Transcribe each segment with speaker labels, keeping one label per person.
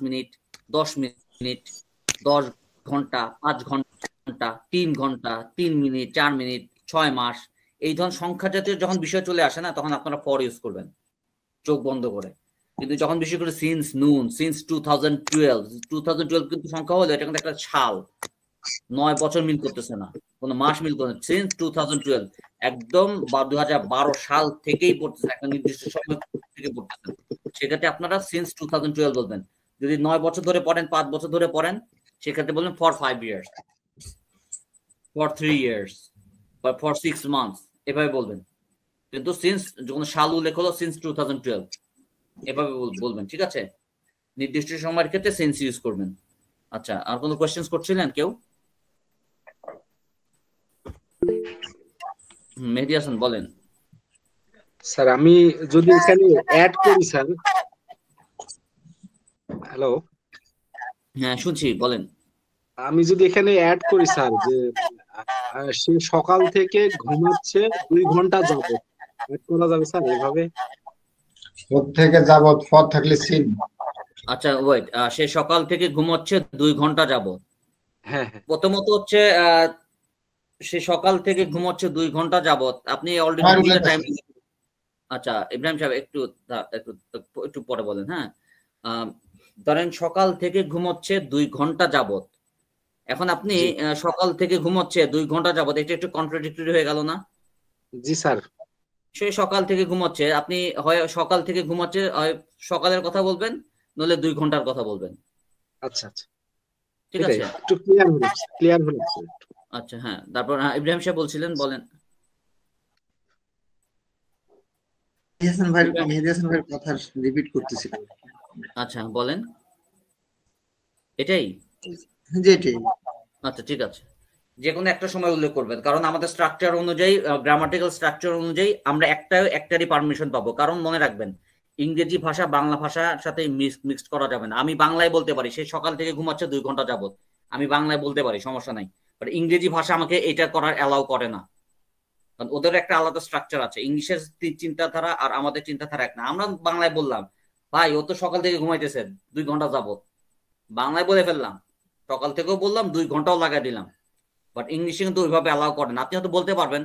Speaker 1: Minute, 10 minute, 10 ঘন্টা, 5 ঘন্টা, 3 ঘন্টা, 3 মিনিট, 4 মিনিট, 6 মাস, এই ধরনের সংখ্যা জাতীয় যখন বিষয় চলে আসে না, তখন আপনারা ফর ইউজ করবেন চোখ বন্ধ করে। কিন্তু যখন বিশেষ করে সিন্স নুন, সিন্স 2012 কিন্তু সংখ্যা হলো, এটা কিন্তু একটা সাল, 9 বছর মিল করতেছে না, কোনো মাস মিল করতেছে, সিন্স 2012 একদম 2012 সাল থেকেই পড়তেছে, একটা নির্দিষ্ট সময় থেকে পড়তেছে। সেক্ষেত্রে আপনারা সিন্স 2012 বলবেন। যদি 9 বছর ধরে পড়েন, 5 বছর ধরে পড়েন, সেক্ষেত্রে বলবেন for 5 years, for 3 years, for 6 months, এভাবে বলবেন। কিন্তু সিন্স যখন সাল উল্লেখ হলো সিন্স 2012 এভাবে বলবেন, ঠিক আছে? নির্দিষ্ট সময়ের ক্ষেত্রে সিন্স ইউজ করবেন। আচ্ছা, আর কোনো কোয়েশ্চেন্স করছিলেন কেউ? মেহেদী হাসান বলেন।
Speaker 2: স্যার আমি যদি এখানে অ্যাড করি স্যার, হ্যালো,
Speaker 1: হ্যাঁ শুনছি, বলেন।
Speaker 2: আমি যদি এখানে অ্যাড করি স্যার যে সে সকাল থেকে ঘুমাচ্ছে 2 ঘন্টা যাবত, অ্যাড করা যাবে স্যার এভাবে?
Speaker 3: থেকে যাবত, ফর থাকলে সিন।
Speaker 1: আচ্ছা ওয়েট, সে সকাল থেকে ঘুমোচ্ছে 2 ঘন্টা যাবত।
Speaker 2: হ্যাঁ,
Speaker 1: প্রথমত হচ্ছে সে সকাল থেকে ঘুমোচ্ছে 2 ঘন্টা যাবত, আপনি অলরেডি টাইম। আচ্ছা ইব্রাহিম সাহেব একটু একটু একটু পরে বলেন। হ্যাঁ, ধরেন সকাল থেকে ঘুমোচ্ছে 2 ঘন্টা যাবত। এখন আপনি সকাল থেকে ঘুমোচ্ছে 2 ঘন্টা যাবত, এটা একটু কন্ট্রাডিক্টরি হয়ে গেল না?
Speaker 2: জি স্যার।
Speaker 1: সে সকাল থেকে ঘুমোচ্ছে, আপনি হয় সকাল থেকে ঘুমোচ্ছে, হয় সকালের কথা বলবেন, নলে 2 ঘন্টার কথা বলবেন।
Speaker 2: আচ্ছা আচ্ছা,
Speaker 1: ঠিক আছে,
Speaker 2: একটু ক্লিয়ার হলো।
Speaker 1: আচ্ছা হ্যাঁ, তারপর ইব্রাহিম সাহেব বলছিলেন, বলেন।
Speaker 4: মেহেদী হাসান ভাইয়ের কথা রিপিট করতেছিল।
Speaker 1: আচ্ছা বলেন, এটাই?
Speaker 4: জি এটাই।
Speaker 1: আচ্ছা ঠিক আছে, যে কোনো একটা সময় উল্লেখ করবেন, কারণ আমাদের স্ট্রাকচার অনুযায়ী, গ্রামাটিক্যাল স্ট্রাকচার অনুযায়ী আমরা একটারই পারমিশন পাবো। কারণ মনে রাখবেন, ইংরেজি ভাষা বাংলা ভাষার সাথে মিক্সড করা যাবে না। আমি বাংলায় বলতে পারি সে সকাল থেকে ঘুমাচ্ছে 2 ঘন্টা যাবত, আমি বাংলায় বলতে পারি, সমস্যা নাই। বাট ইংরেজি ভাষা আমাকে এটা করার অ্যালাউ করে না, কারণ ওদের একটা আলাদা স্ট্রাকচার আছে। ইংলিশের চিন্তাধারা আর আমাদের চিন্তাধারা এক না। আমরা বাংলায় বললাম, ভাই ও তো সকাল থেকে ঘুমাইতেছে 2 ঘন্টা যাবত, বাংলায় বলে ফেললাম, সকাল থেকেও বললাম, 2 ঘন্টাও লাগাই দিলাম। বাট ইংলিশে কিন্তু ওইভাবে অ্যালাউ করেন। আপনি হয়তো বলতে পারবেন,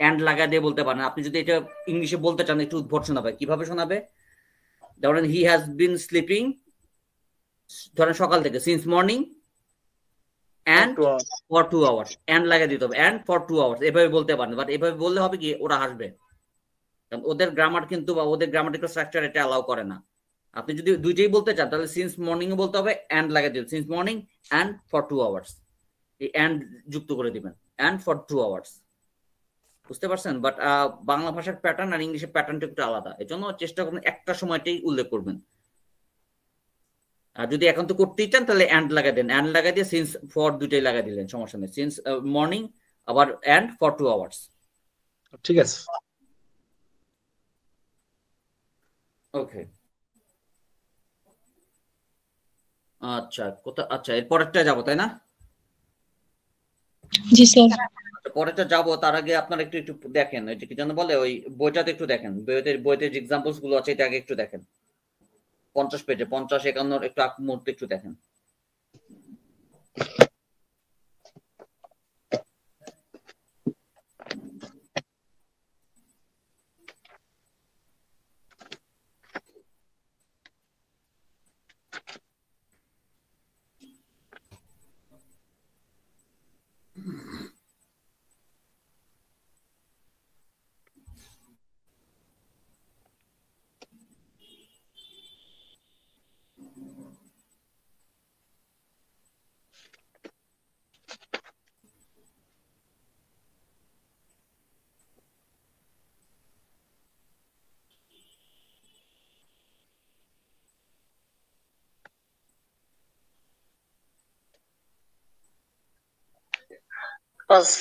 Speaker 1: এন্ড লাগাই দিয়ে বলতে পারেন। আপনি যদি এটা ইংলিশে বলতে চান, একটু উদ্ভট শোনাবে। কিভাবে শোনাবে? ধরেন হি হ্যাজ বিন স্লিপিং, ধরেন সকাল থেকে, since morning and for 2 hours, and লাগাই দিতে হবে, and for 2 hours, এভাবে বলতে পারেন। বাট এভাবে বললে হবে কি, ওরা হাসবে, কারণ ওদের গ্রামার কিন্তু, বা ওদের গ্রামাটিক্যাল স্ট্রাকচার এটা অ্যালাউ করে না। আপনি যদি দুইটাই বলতে চান, তাহলে সিন্স মর্নিং বলতে হবে, and লাগাই দিবেন, since morning and for 2 hours, এই and যুক্ত করে দিবেন, and for 2 hours। বুঝতে পারছেন? বাট বাংলা ভাষার প্যাটার্ন আর ইংলিশের প্যাটার্নটা একটু আলাদা, এই জন্য চেষ্টা করবেন একটা সময়টাই উল্লেখ করবেন। আর যদি এখন তো করতেই চান, তাহলে অ্যান্ড লাগাই দেন, অ্যান্ড লাগাই দিয়ে সিন্স ফর দুইটাই লাগাই দিলেন, সমস্যা নেই। সিন্স মর্নিং আবার অ্যান্ড ফর 2 hours।
Speaker 2: ঠিক আছে,
Speaker 1: ওকে। আচ্ছা আচ্ছা, এর পরেরটা যাবো তাই না?
Speaker 5: জি স্যার।
Speaker 1: পরেরটা যাবো, তার আগে আপনারা একটু একটু দেখেন, ওই যে কি যেন বলে, ওই বইটাতে একটু দেখেন, বইতে যে এক্সাম্পলস গুলো আছে এটা আগে একটু দেখেন। 50 পেজে 50-51 একটু আগ মুহূর্তে একটু দেখেন।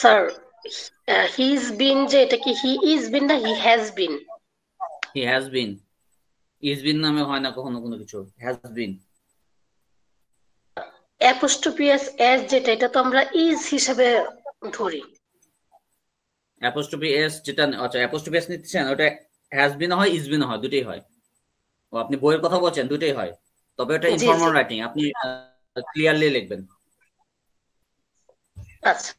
Speaker 6: স্যার, হি ইজ বিন, যে এটা কি হি ইজ বিন না he has been?
Speaker 1: He has been, is বিন নামে হয় না কখনো কোনো কিছু, হ্যাজ বিন।
Speaker 6: অ্যাপোস্ট্রফি এস যেটা, এটা তো আমরা ইজ হিসাবে ধরি।
Speaker 1: অ্যাপোস্ট্রফি এস যেটা, আচ্ছা অ্যাপোস্ট্রফি এস নিচ্ছেন, ওটা হ্যাজ বিন হয়, ইজ বিন হয়, দুটোই হয়। ও আপনি বইয়ের কথা বলছেন, দুটোই হয়। তবে এটা
Speaker 6: জি জি
Speaker 1: ইনফর্মাল রাইটিং, আপনি ক্লিয়ারলি লিখবেন।
Speaker 6: আচ্ছা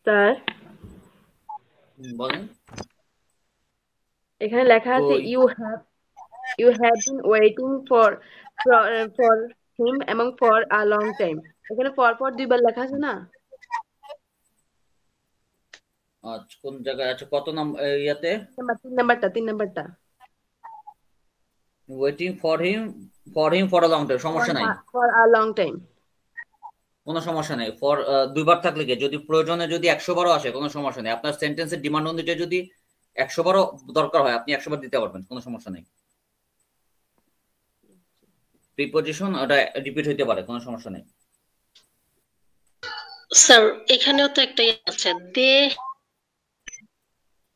Speaker 5: স্যার
Speaker 1: বলেন।
Speaker 5: এখানে লেখা আছে
Speaker 1: কই?
Speaker 5: you have been waiting for him এবং for a long time। এখানে পর দুইবার লেখা আছে না?
Speaker 1: আচ্ছা কোন জায়গায় আছে, কত নাম্বার ইয়াতে?
Speaker 5: তিন নাম্বারটা
Speaker 1: waiting for him for a long time, সমস্যা নাই,
Speaker 5: for a long time।
Speaker 1: কোনো সমস্যা নেই। ফর দুইবার থাকলে কি, যদি প্রয়োজনে যদি 100 বারও আসে কোনো সমস্যা নেই, আপনার সেন্টেন্সের ডিমান্ড অনুযায়ী যদি 100 বারও দরকার হয় আপনি 100 বার দিতে পারবেন, কোনো সমস্যা নেই। প্রিপজিশন ওটা রিপিট হইতে পারে, কোনো সমস্যা নেই।
Speaker 6: স্যার এখানেও তো একটাই আছে, they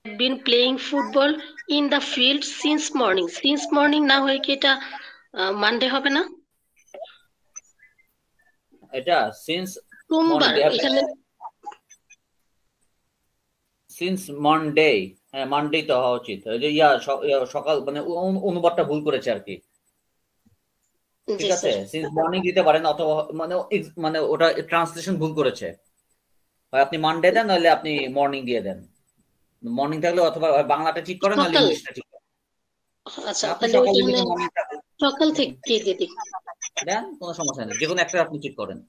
Speaker 6: been playing football in the field since morning না হয়ে কি এটা মানডে হবে না?
Speaker 1: এটা সিন্স
Speaker 6: সোমবার
Speaker 1: মর্নিং,
Speaker 6: এখানে
Speaker 1: সিন্স মানডে, হ্যাঁ মানডে তো হওয়া উচিত। ওই যে সকাল মানে অনুবাদটা ভুল করেছে আর কি।
Speaker 6: জি
Speaker 1: ঠিক আছে,
Speaker 6: স্যার
Speaker 1: সিন্স মর্নিং দিতে পারেন, অথবা মানে ওটা ট্রান্সলেশন ভুল করেছে, হয় আপনি মানডে দেন নাহলে আপনি মর্নিং দিয়ে দেন। মর্নিং থাকলে অথবা বাংলাটা ঠিক করেন নাহলে
Speaker 6: সকাল,
Speaker 1: ইংলিশটা ঠিক করেন।
Speaker 6: আচ্ছা
Speaker 1: আপনি
Speaker 6: তাহলে
Speaker 1: সকালে
Speaker 6: ওইখানে
Speaker 1: যদি মর্নিং থাকে
Speaker 6: সকাল থেকে দিয়ে দিই।
Speaker 1: দেন, কোনো সমস্যা নেই, যে কোনো একটা আপনি ঠিক করেন।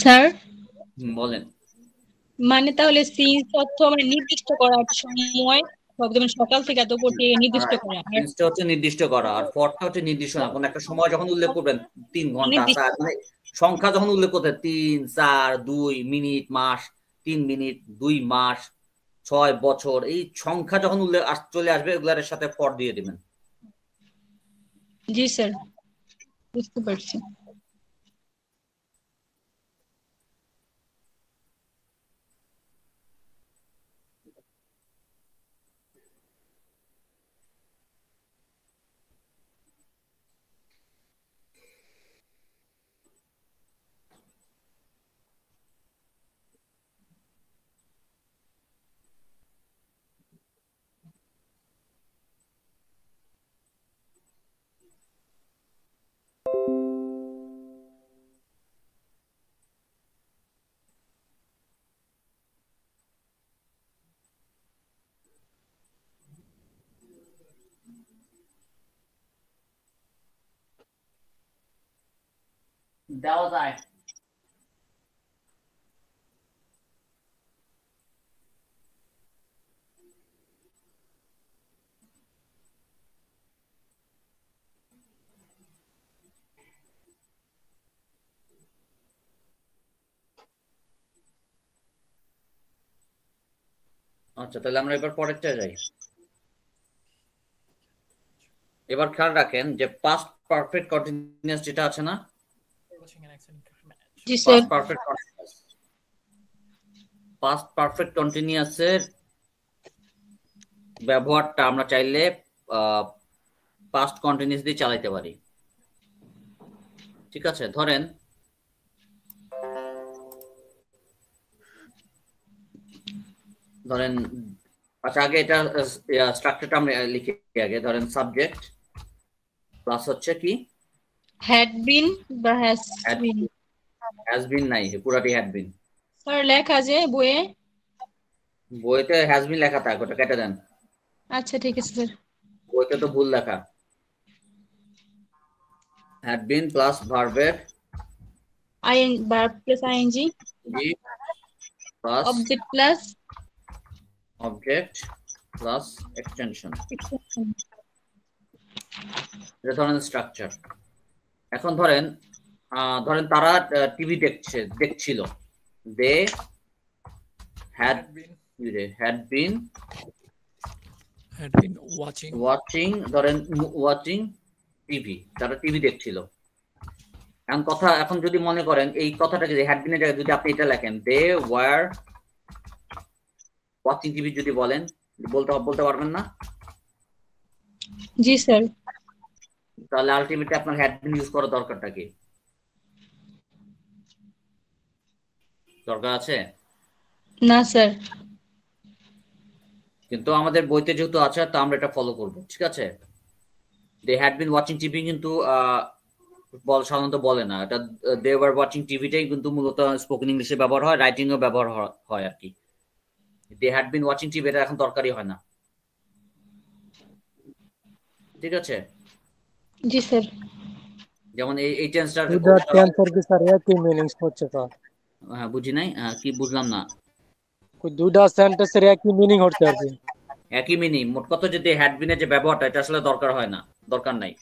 Speaker 7: স্যার
Speaker 1: বলেন।
Speaker 7: মানে তাহলে সিন্স অর্থ মানে নির্দিষ্ট করার সময়, যেমন সকাল থেকে এত করতে নির্দিষ্ট করা, আর
Speaker 1: সিন্সটা হচ্ছে নির্দিষ্ট করা, আর ফরটা হচ্ছে নির্দিষ্ট না, কোন একটা সময় যখন উল্লেখ করবেন 3 ঘন্টা
Speaker 7: নির্দিষ্ট
Speaker 1: 4 মানে সংখ্যা যখন উল্লেখ করতে 3 4 2 মিনিট মাস, 3 মিনিট 2 মাস 6 বছর, এই সংখ্যা যখন উল্লেখ চলে আসবে এগুলার সাথে ফর দিয়ে দিবেন।
Speaker 7: জি স্যার বুঝতে পারছি।
Speaker 1: দেওয়া যায়। আচ্ছা তাহলে আমরা এবার পরেরটা যাই। এবার খেয়াল রাখেন যে পাস্ট পারফেক্ট কন্টিনিউয়াস যেটা আছে না,
Speaker 7: জি স্যার।
Speaker 1: পাস্ট পারফেক্ট কন্টিনিউয়াসের ব্যবহারটা আমরা চাইলে পাস্ট কন্টিনিউয়াস দিয়ে চালাইতে পারি। ঠিক আছে, ধরেন আচ্ছা আগে এটা স্ট্রাকচারটা আমরা লিখে আগে, ধরেন সাবজেক্ট প্লাস হচ্ছে কি
Speaker 7: হ্যাড বিন বা হ্যাজ বিন।
Speaker 1: হ্যাজ বিন নাই, পুরাটি হ্যাড বিন।
Speaker 7: স্যার লেখা যে বইয়ে,
Speaker 1: বইতে হ্যাজ বিন লেখা থাকে, ওটা কেটে দেন।
Speaker 7: আচ্ছা ঠিক আছে স্যার।
Speaker 1: বইতে তো ভুল লেখা। হ্যাড বিন প্লাস ভার্বের
Speaker 7: verb plus ing,
Speaker 1: plus
Speaker 7: object plus
Speaker 1: object plus extension,
Speaker 7: extension.
Speaker 1: এটা ধরনের স্ট্রাকচার। এখন ধরেন তারা টিভি দেখছিল, দে হ্যাড বিন ওয়াচিং, ধরেন ওয়াচিং টিভি, তারা টিভি দেখছিল। এখন যদি মনে করেন এই কথাটা যদি হ্যাড বিনের জায়গায় যদি আপনি এটা লেখেন, দে ওয়ার ওয়াচিং টিভি, যদি বলেন, বলতে পারবেন না?
Speaker 7: জি স্যার।
Speaker 1: তাহলে আলটিমেটলি আপনার হ্যাড বিন ইউজ করার দরকারটা কি? দরকার আছে
Speaker 7: না স্যার।
Speaker 1: কিন্তু আমাদের বইতে যেহেতু আছে তো আমরা এটা ফলো করব, ঠিক আছে? They had been watching TV কিন্তু সাধারণত বলে না, এটা দে ওয়ার ওয়াচিং টিভিটাই কিন্তু মূলত স্পোকেন ইংলিশে ব্যবহার হয়, রাইটিং এও ব্যবহার হয় আর কি। They had been watching TV এটা এখন দরকারই হয় না, ঠিক আছে?
Speaker 7: জি স্যার।
Speaker 1: যেমন এই টেন্সটার
Speaker 8: টেন্সের কি স্যার একই মিনিংস হচ্ছে স্যার?
Speaker 1: হ্যাঁ, বুঝি নাই, কি বুঝলাম না।
Speaker 8: দুইটা সেন্টেন্সের একই মিনিং হচ্ছে আর কি।
Speaker 1: একই মিনিং, মোট কথা যদি হ্যাড বিনের যে ব্যবহারটা এটা আসলে দরকার হয় না, দরকার নাই।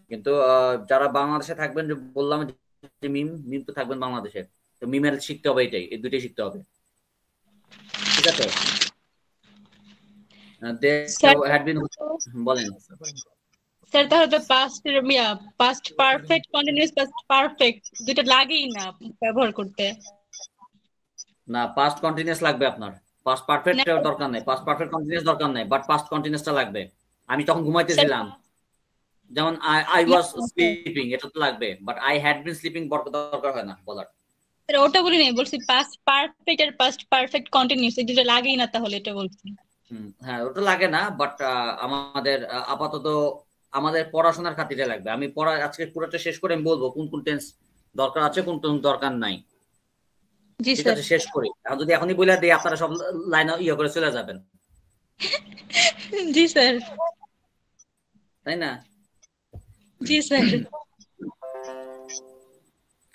Speaker 1: কিন্তু যারা বাংলাদেশে থাকবেন, যে বললাম যে মিম তো থাকবেন বাংলাদেশে, তো মিমের শিখতে হবে, এই দুইটাই শিখতে হবে, ঠিক আছে? দে হ্যাড বিন, বলেন
Speaker 7: স্যার। তাহলে past perfect, continuous past perfect দুটো লাগেই না ব্যবহার করতে।
Speaker 1: না, পাস্ট কন্টিনিউয়াস লাগবে আপনার, পাস্ট পারফেক্ট দরকার নাই, পাস্ট পারফেক্ট কন্টিনিউয়াস দরকার নাই, বাট পাস্ট কন্টিনিউয়াসটা লাগবে। আমি তখন ঘুমাইতেছিলাম, যেমন আই ওয়াজ স্লিপিং, এটা তো লাগবে, but I had been sleeping দরকার হয় না বলার।
Speaker 7: ওটা বলি নাই, বলছি পাস্ট পারফেক্ট আর পাস্ট পারফেক্ট কন্টিনিউয়াস এই দুটো লাগেই না, তাহলে এটা বলছি।
Speaker 1: হ্যাঁ, ওটা লাগে না, বাট আমাদের আপাতত আমাদের পড়াশোনার খাতিরে লাগবে। আমি আজকে পুরোটা শেষ করে আমি বলবো কোন কোন টেন্স দরকার আছে, কোন কোন দরকার নাই,
Speaker 7: জি
Speaker 1: ঠিক
Speaker 7: স্যার।
Speaker 1: আছে? শেষ করি, এখন যদি এখনই বলে দিই আপনারা সব লাইন করে চলে যাবেন,
Speaker 7: জি স্যার।
Speaker 1: তাই না?
Speaker 7: জি স্যার।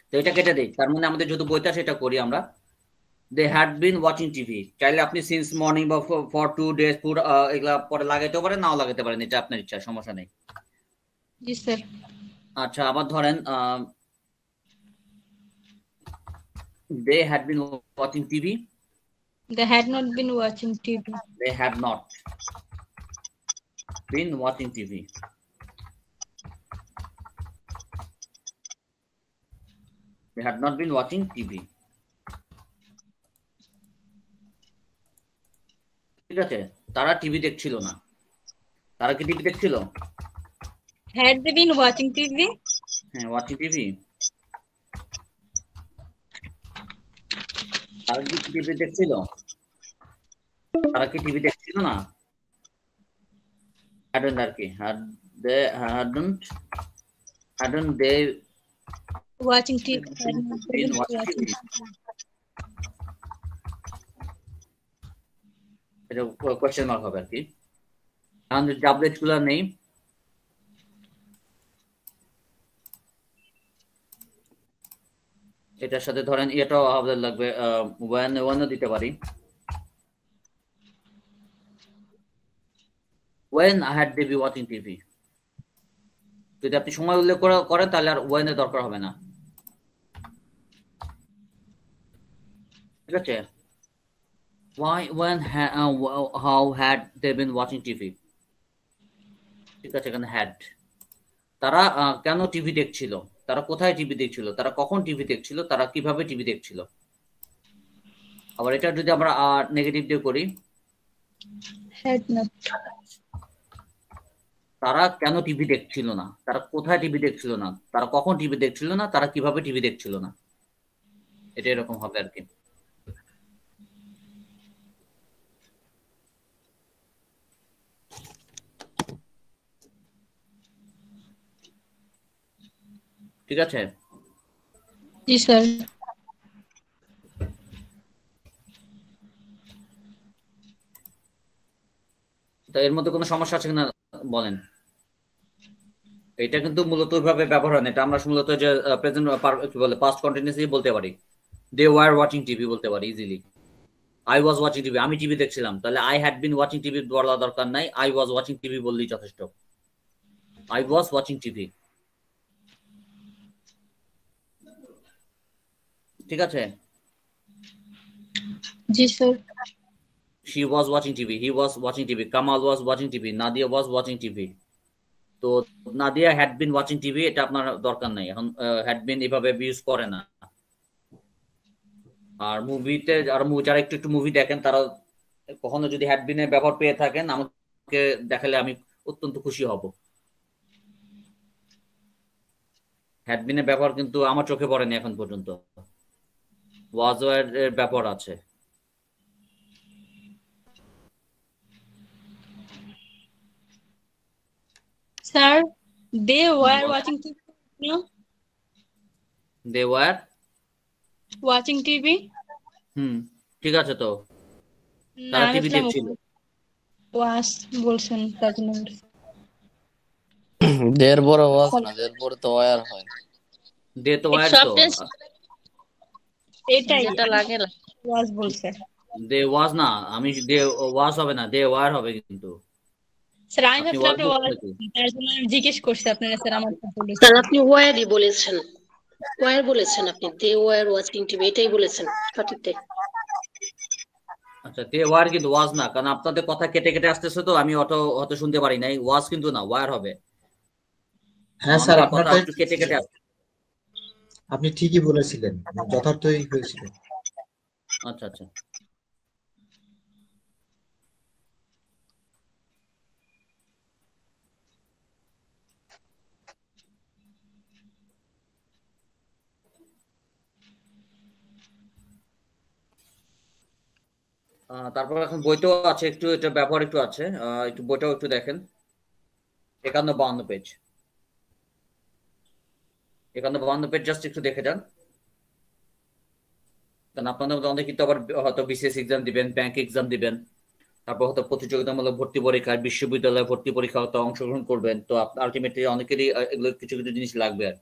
Speaker 1: তো এটা কেটে দিই, তার মানে আমাদের যেহেতু বইটা সেটা করি আমরা। They had been watching TV, চাইলে আপনি সিন্স মর্নিং বা ফর 2 days এগুলা পরে লাগাইতে পারেন, নাও লাগাতে পারেন, এটা আপনার ইচ্ছা, সমস্যা নেই।
Speaker 7: জি স্যার।
Speaker 1: আচ্ছা, আবার ধরেন they had been watching TV,
Speaker 7: They had not been watching TV.
Speaker 1: they had not been watching TV, they had not been watching TV, ঠিক আছে? তারা টিভি দেখছিল না, তারা কি টিভি দেখছিল?
Speaker 7: Had they been watching TV?
Speaker 1: হ্যাঁ, ওয়াচিং টিভি, তারা কি টিভি দেখছিল? তারা কি টিভি দেখছিল না? hadn't আর কি, hadn't they
Speaker 7: Watching TV. Had not
Speaker 1: been
Speaker 7: been
Speaker 1: watching
Speaker 7: watching
Speaker 1: TV?
Speaker 7: TV.
Speaker 1: এটা কোশ্চেন মার্ক হবে আর কি। এখন যদি ডাবলেট গুলো নেই, এটার সাথে ধরেন এটাও আমাদের লাগবে, ওয়ানও দিতে পারি। when had they been watching TV, যদি আপনি সময় উল্লেখ করেন তাহলে আর when এর দরকার হবে না, ঠিক আছে? how had they been watching TV, ঠিক আছে? এখানে had, তারা কেন টিভি দেখছিল, তারা কোথায় টিভি দেখছিল, তারা কখন টিভি দেখছিল, তারা কিভাবে টিভি দেখছিল। আবার এটা যদি আমরা নেগেটিভ দিয়ে করি,
Speaker 7: Had not.
Speaker 1: তারা কেন টিভি দেখছিল না, তারা কোথায় টিভি দেখছিল না, তারা কখন টিভি দেখছিল না, তারা কিভাবে টিভি দেখছিল না, এটা এরকম হবে আর কি। ঠিক আছে?
Speaker 7: জি স্যার।
Speaker 1: তো এর মধ্যে কোনো সমস্যা আছে কিনা বলেন। এটা কিন্তু মূলত ওইভাবে ব্যবহার হয় না, এটা আমরা মূলত যে প্রেজেন্ট কি বলে পাস্ট কন্টিনিউয়াসলি বলতে পারি। দে ওয়ার ওয়াচিং টিভি বলতে পারি easily. I was watching TV, আমি টিভি দেখছিলাম, তাহলে I had been watching TV বলা দরকার নাই, আই ওয়াজ ওয়াচিং টিভি বললেই যথেষ্ট। আই ওয়াজ ওয়াচিং টিভি, ঠিক আছে।
Speaker 7: জি sir.
Speaker 1: She was watching TV, he was watching TV, Kamal was watching TV, Nadia was watching TV। তো Nadia had been watching TV এটা আপনার দরকার নাই, এখন হ্যাড বিন এভাবে ইউজ করে না। আর মুভিতে যারা একটু একটু মুভি দেখেন তারা কখনো যদি হ্যাড বিনের ব্যবহার পেয়ে থাকেন আমাকে দেখালে আমি অত্যন্ত খুশি হব। হ্যাড বিনের ব্যবহার কিন্তু আমার চোখে পড়েনি এখন পর্যন্ত, ওয়াজ এর ব্যবহার আছে।
Speaker 7: Sir they were watching TV, no
Speaker 1: they were
Speaker 7: watching TV.
Speaker 1: ঠিক আছে, তো
Speaker 7: না
Speaker 1: তারা টিভি দেখছিল।
Speaker 7: ওয়াচ বলছেন তার জন্য বলছি।
Speaker 9: দের পরে ওয়াজ না, দের পরে তো ওয়ার হয়।
Speaker 1: দে তো ওয়ার, তো
Speaker 7: এটাই
Speaker 6: যেটা লাগে না।
Speaker 7: ওয়াজ বলছে
Speaker 1: দে ওয়াজ না, আমি দে ওয়াজ হবে না, দে ওয়ার হবে। কিন্তু
Speaker 7: স্যার আমি
Speaker 1: আপনি
Speaker 7: ভাবছিলাম
Speaker 1: ওয়াজ
Speaker 7: আপনি ওয়াজ,
Speaker 1: বলছেন।
Speaker 7: তার জন্য আমি জিজ্ঞেস করছি আপনারা। স্যার আমার কথা বলেছেন।
Speaker 6: স্যার আপনি ওয়ারই বলেছেন, ওয়ার বলেছেন আপনি, দে ওয়ার ওয়াচিং টিভি এটাই বলেছেন সঠিকটাই।
Speaker 1: আচ্ছা, দে ওয়ার কিন্তু ওয়াজ না, কারণ আপনাদের কথা কেটে কেটে আসতেছে, তো আমি অত শুনতে পারি নাই। ওয়াজ কিন্তু না, ওয়ার হবে।
Speaker 10: হ্যাঁ স্যার,
Speaker 1: আমাদের কথা
Speaker 10: আপনারটা
Speaker 1: একটু কেটে কেটে আসছে।
Speaker 10: আপনি ঠিকই বলেছিলেন, যথার্থই হয়েছিল।
Speaker 1: আচ্ছা আচ্ছা, তারপর এখন বইতেও আছে একটু, এটা ব্যবহার একটু আছে, একটু বইটাও একটু দেখেন। 51-52 পেজ, 51-52 পেজ জাস্ট একটু দেখে যান। কারণ আপনাদের মধ্যে অনেকে কিন্তু আবার হয়তো বিসিএস এক্সাম দিবেন, ব্যাংক এক্সাম দিবেন, তারপর হয়তো প্রতিযোগিতামূলক ভর্তি পরীক্ষা, বিশ্ববিদ্যালয় ভর্তি পরীক্ষা হয়তো অংশগ্রহণ করবেন। তো আলটিমেটলি অনেকেরই এগুলো কিছু কিছু জিনিস লাগবে আর।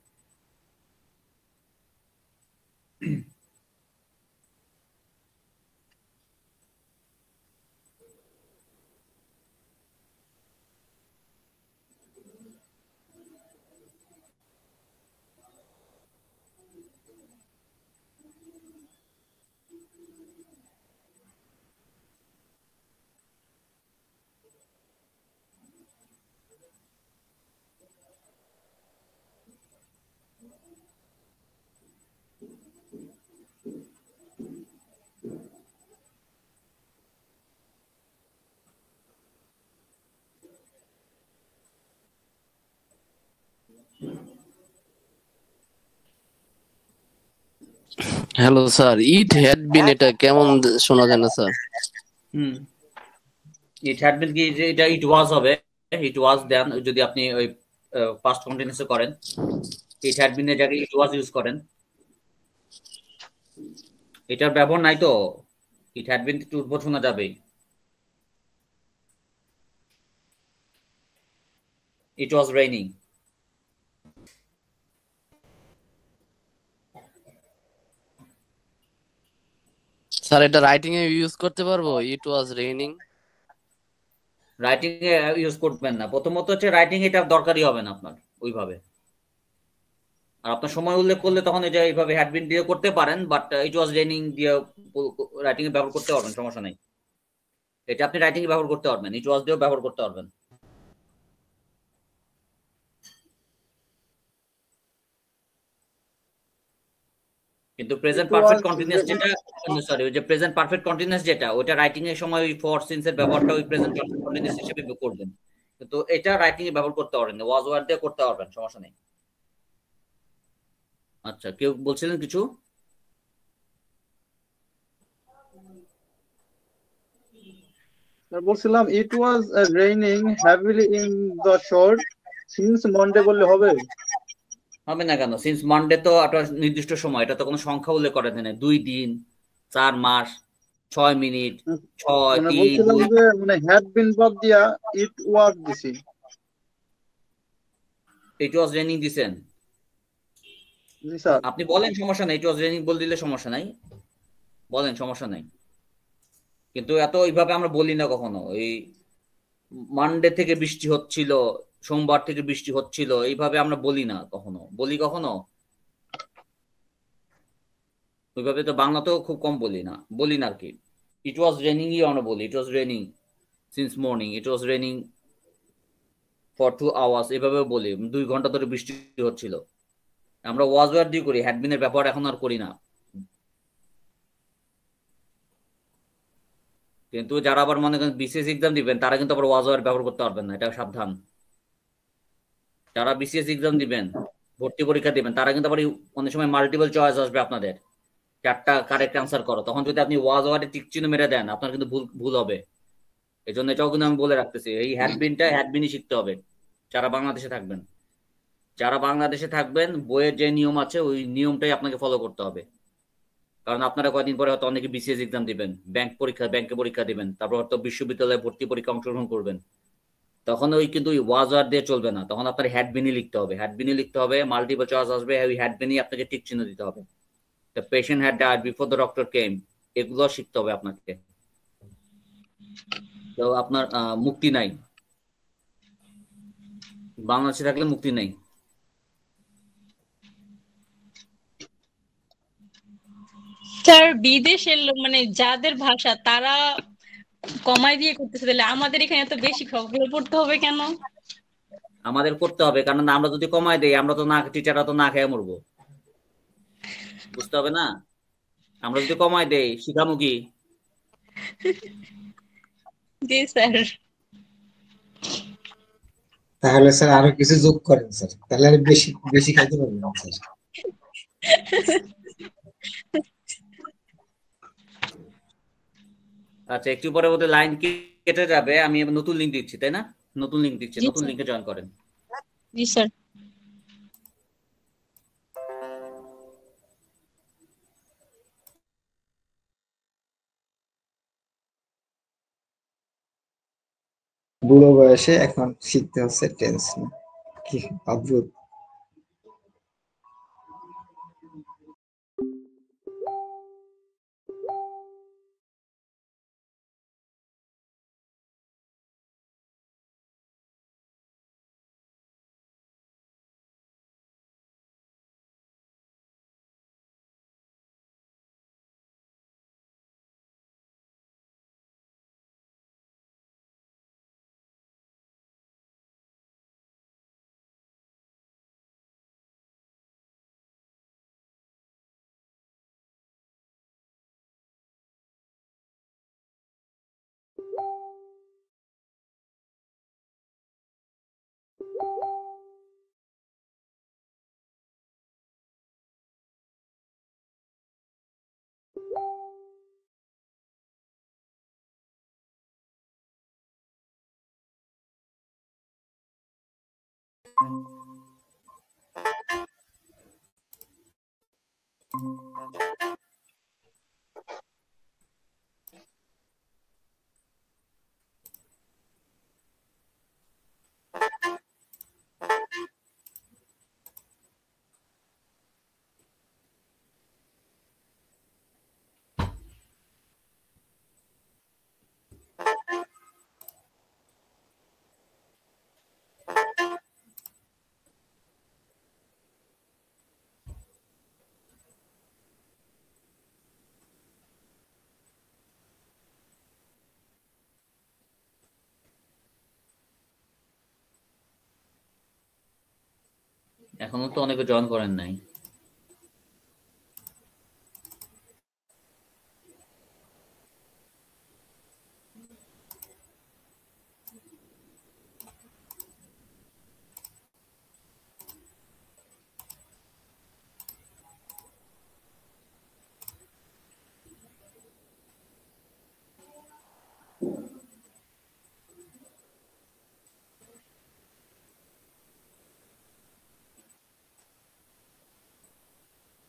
Speaker 9: Hello sir, it had been এটা কেমন শোনা যায় না স্যার?
Speaker 1: ইট হ্যাড বিন কি, যে এটা ইট ওয়াজ হবে। ইট ওয়াজ দেন যদি আপনি ওই পাস্ট কন্টিনিউয়াসে করেন, ইট হ্যাড বিন এর জায়গায় ইট ওয়াজ ইউজ করেন। এটার ব্যবহার নাই তো, ইট হ্যাড বিন একটু উদ্ভট শোনা যাবে। It was raining.
Speaker 9: স্যার এটা রাইটিং এ ইউজ করতে পারবো? ইট ওয়াজ রেইনিং
Speaker 1: রাইটিং এ ইউজ করবেন না। প্রথমত হচ্ছে রাইটিং এটা দরকারই হবে না আপনার ওইভাবে। আর আপনার সময় উল্লেখ করলে তখন এটা এইভাবে হ্যাড বিন দিয়ে করতে পারেন, বাট ইট ওয়াজ রেইনিং দিয়ে রাইটিং এ ব্যবহার করতে পারবেন, সমস্যা নেই। এটা আপনি রাইটিং এ ব্যবহার করতে পারবেন, ইট ওয়াজ দিয়েও ব্যবহার করতে পারবেন। কিন্তু প্রেজেন্ট পারফেক্ট কন্টিনিউয়াস যেটা, সরি, ওই যে প্রেজেন্ট পারফেক্ট কন্টিনিউয়াস যেটা, ওটা রাইটিং এর সময় ওই ফর সিন্স এর ব্যবহারটা ওই প্রেজেন্ট পারফেক্ট কন্টিনিউয়াস হিসেবে করবেন। কিন্তু এটা রাইটিং এ ব্যবহার করতে পারবেন, ওয়াজ ওয়ার দিয়ে করতে পারবেন, সমস্যা নেই। আচ্ছা, কেউ বলছিলেন কিছু?
Speaker 11: বলছিলাম it was raining heavily in the shore since Monday বললে হবে?
Speaker 1: হবে না কেন? সিন্স মানডে তো একটা নির্দিষ্ট সময়, এটা তো কোনো সংখ্যা উল্লেখ করা যায় না। 2 দিন, 4 মাস, 6 মিনিট, 6, 3,
Speaker 11: বলছিলাম
Speaker 1: 2।
Speaker 11: যে মানে হ্যাড বিন বাদ দিয়া ইট ওয়াজ দিছি।
Speaker 1: ইট ওয়াজ রেনিং দিছেন?
Speaker 11: জি স্যার।
Speaker 1: আপনি বলেন, সমস্যা নাই, ইট ওয়াজ রেনিং বলে দিলে সমস্যা নাই, বলেন, সমস্যা নাই। কিন্তু এত ওইভাবে আমরা বলি না কখনো। এই মানডে থেকে বৃষ্টি হচ্ছিল, সোমবার থেকে বৃষ্টি হচ্ছিল, এইভাবে আমরা বলি না কখনো। বলি কখনো? ওইভাবে তো বাংলাতেও খুব কম বলি না আর কি। ইট ওয়াজ রেনিংই আমরা বলি, it was raining since morning, it was raining for 2 hours, এভাবে বলি। 2 ঘন্টা ধরে বৃষ্টি হচ্ছিল। আমরা ওয়াজ ওয়ার দিয়ে করি, হ্যাডবিনের ব্যাপার এখন আর করি না। কিন্তু যারা আবার মনে করেন বিসিএস এক্সাম দিবেন, তারা কিন্তু আবার ওয়াজ ওয়ার ব্যবহার করতে পারবেন না, এটা সাবধান। যারা বিসিএস এক্সাম দিবেন, ভর্তি পরীক্ষা দিবেন, তারা কিন্তু আবার অনেক সময় মাল্টিপল চয়েস আসবে আপনাদের, 4টা কারেক্ট অ্যান্সার করো। তখন যদি আপনি ওয়াজ ওয়ারে টিক চিহ্ন মেরে দেন, আপনার কিন্তু ভুল হবে। এই জন্য এটাও কিন্তু আমি বলে রাখতেছি, এই হ্যাডবিনই শিখতে হবে যারা বাংলাদেশে থাকবেন। যারা বাংলাদেশে থাকবেন, বইয়ের যে নিয়ম আছে ওই নিয়মটাই আপনাকে ফলো করতে হবে। কারণ আপনারা কয়েকদিন পরে হয়তো অনেকে বিসিএস এক্সাম দিবেন, ব্যাংকে পরীক্ষা দিবেন, তারপর হয়তো বিশ্ববিদ্যালয়ে ভর্তি পরীক্ষা অংশগ্রহণ করবেন। তখন ওই কিন্তু ওই ওয়াজ ওয়ার দিয়ে চলবে না, তখন আপনার হ্যাডবিনই লিখতে হবে, মাল্টিপল চয়েস আসবে, ওই হ্যাডবিনই আপনাকে টিক চিহ্ন দিতে হবে। The patient had died before the doctor came, এগুলো শিখতে হবে আপনাকে। তো আপনার মুক্তি নাই, বাংলাদেশে থাকলে মুক্তি নাই।
Speaker 7: স্যার বিদেশের লোক মানে যাদের ভাষা তারা কমাই দিয়ে করতেছে, তাহলে আমাদের এখানে তো বেশি খবর পড়তে হবে কেন?
Speaker 1: আমাদের করতে হবে, কারণ আমরা যদি কমাই দেই, আমরা তো না, টিচাররা তো না খেয়ে মরবো, বুঝতে হবে না? আমরা যদি কমাই দেই, শিখামু কি?
Speaker 7: জি স্যার।
Speaker 10: তাহলে স্যার আরো কিছু যোগ করেন স্যার, তাহলে আর বেশি বেশি খাইতে পারবেন স্যার।
Speaker 1: আচ্ছা, একটু পরে বোধহয় লাইন কেটে যাবে, আমি নতুন লিঙ্ক দিচ্ছি, তাই না? নতুন লিঙ্ক দিচ্ছি, নতুন লিঙ্কে জয়েন করেন।
Speaker 7: জি স্যার।
Speaker 10: বুড়ো বয়সে এখন শিখতে হচ্ছে টেন্স, কি অদ্ভুত।
Speaker 1: এখনো তো অনেকে জয়েন করেন নাই।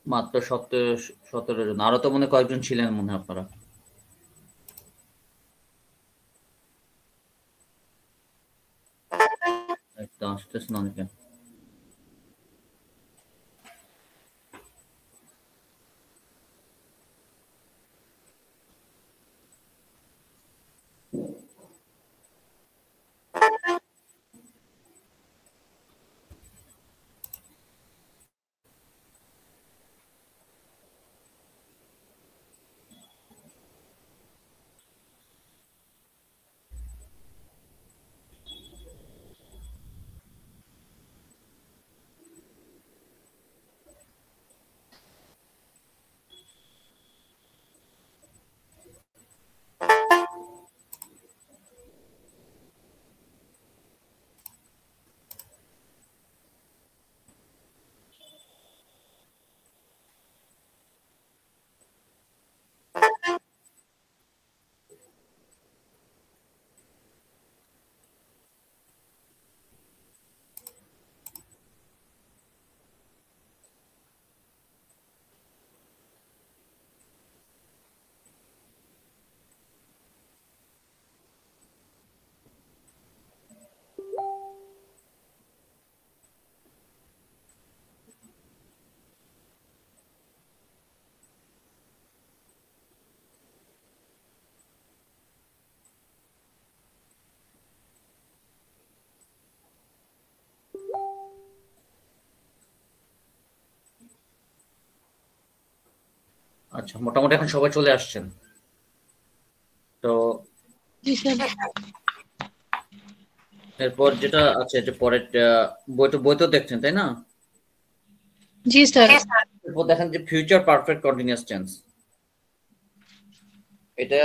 Speaker 1: মাত্র 17 জন, আরো তো মনে হয় কয়েকজন ছিলেন মনে হয় আপনারা। একটা আসতেছেন অনেকে। আচ্ছা, মোটামুটি এখন সবাই চলে আসছেন। তো এরপর যেটা আছে যে পরের বইটা দেখছেন তাই না?
Speaker 7: জি স্যার।
Speaker 1: এরপর দেখেন যে ফিউচার পারফেক্ট কন্টিনিউয়াস টেন্স, এটা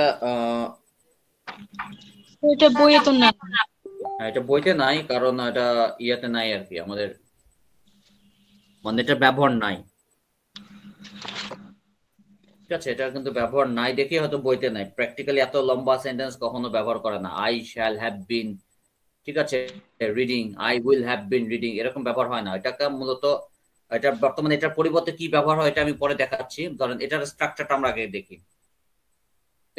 Speaker 7: এটা বইয়ে তো না।
Speaker 1: এটা বইতে নাই, কারণ এটা ইয়াতে নাই আর কি, আমাদের মানে এটা ব্যবহার নাই। ঠিক আছে, এটা কিন্তু ব্যবহার নাই দেখে হয়তো বইতে নাই। প্র্যাকটিক্যালি এত লম্বা সেন্টেন্স কখনো ব্যবহার করে না। আই শ্যাল হ্যাভ বিন, ঠিক আছে, reading, I will have been reading, এরকম ব্যবহার হয় না। এটাকে মূলত এটা বর্তমানে এটার পরিবর্তে কি ব্যবহার হয় এটা আমি পরে দেখাচ্ছি। ধরেন এটার স্ট্রাকচারটা আমরা আগে দেখি।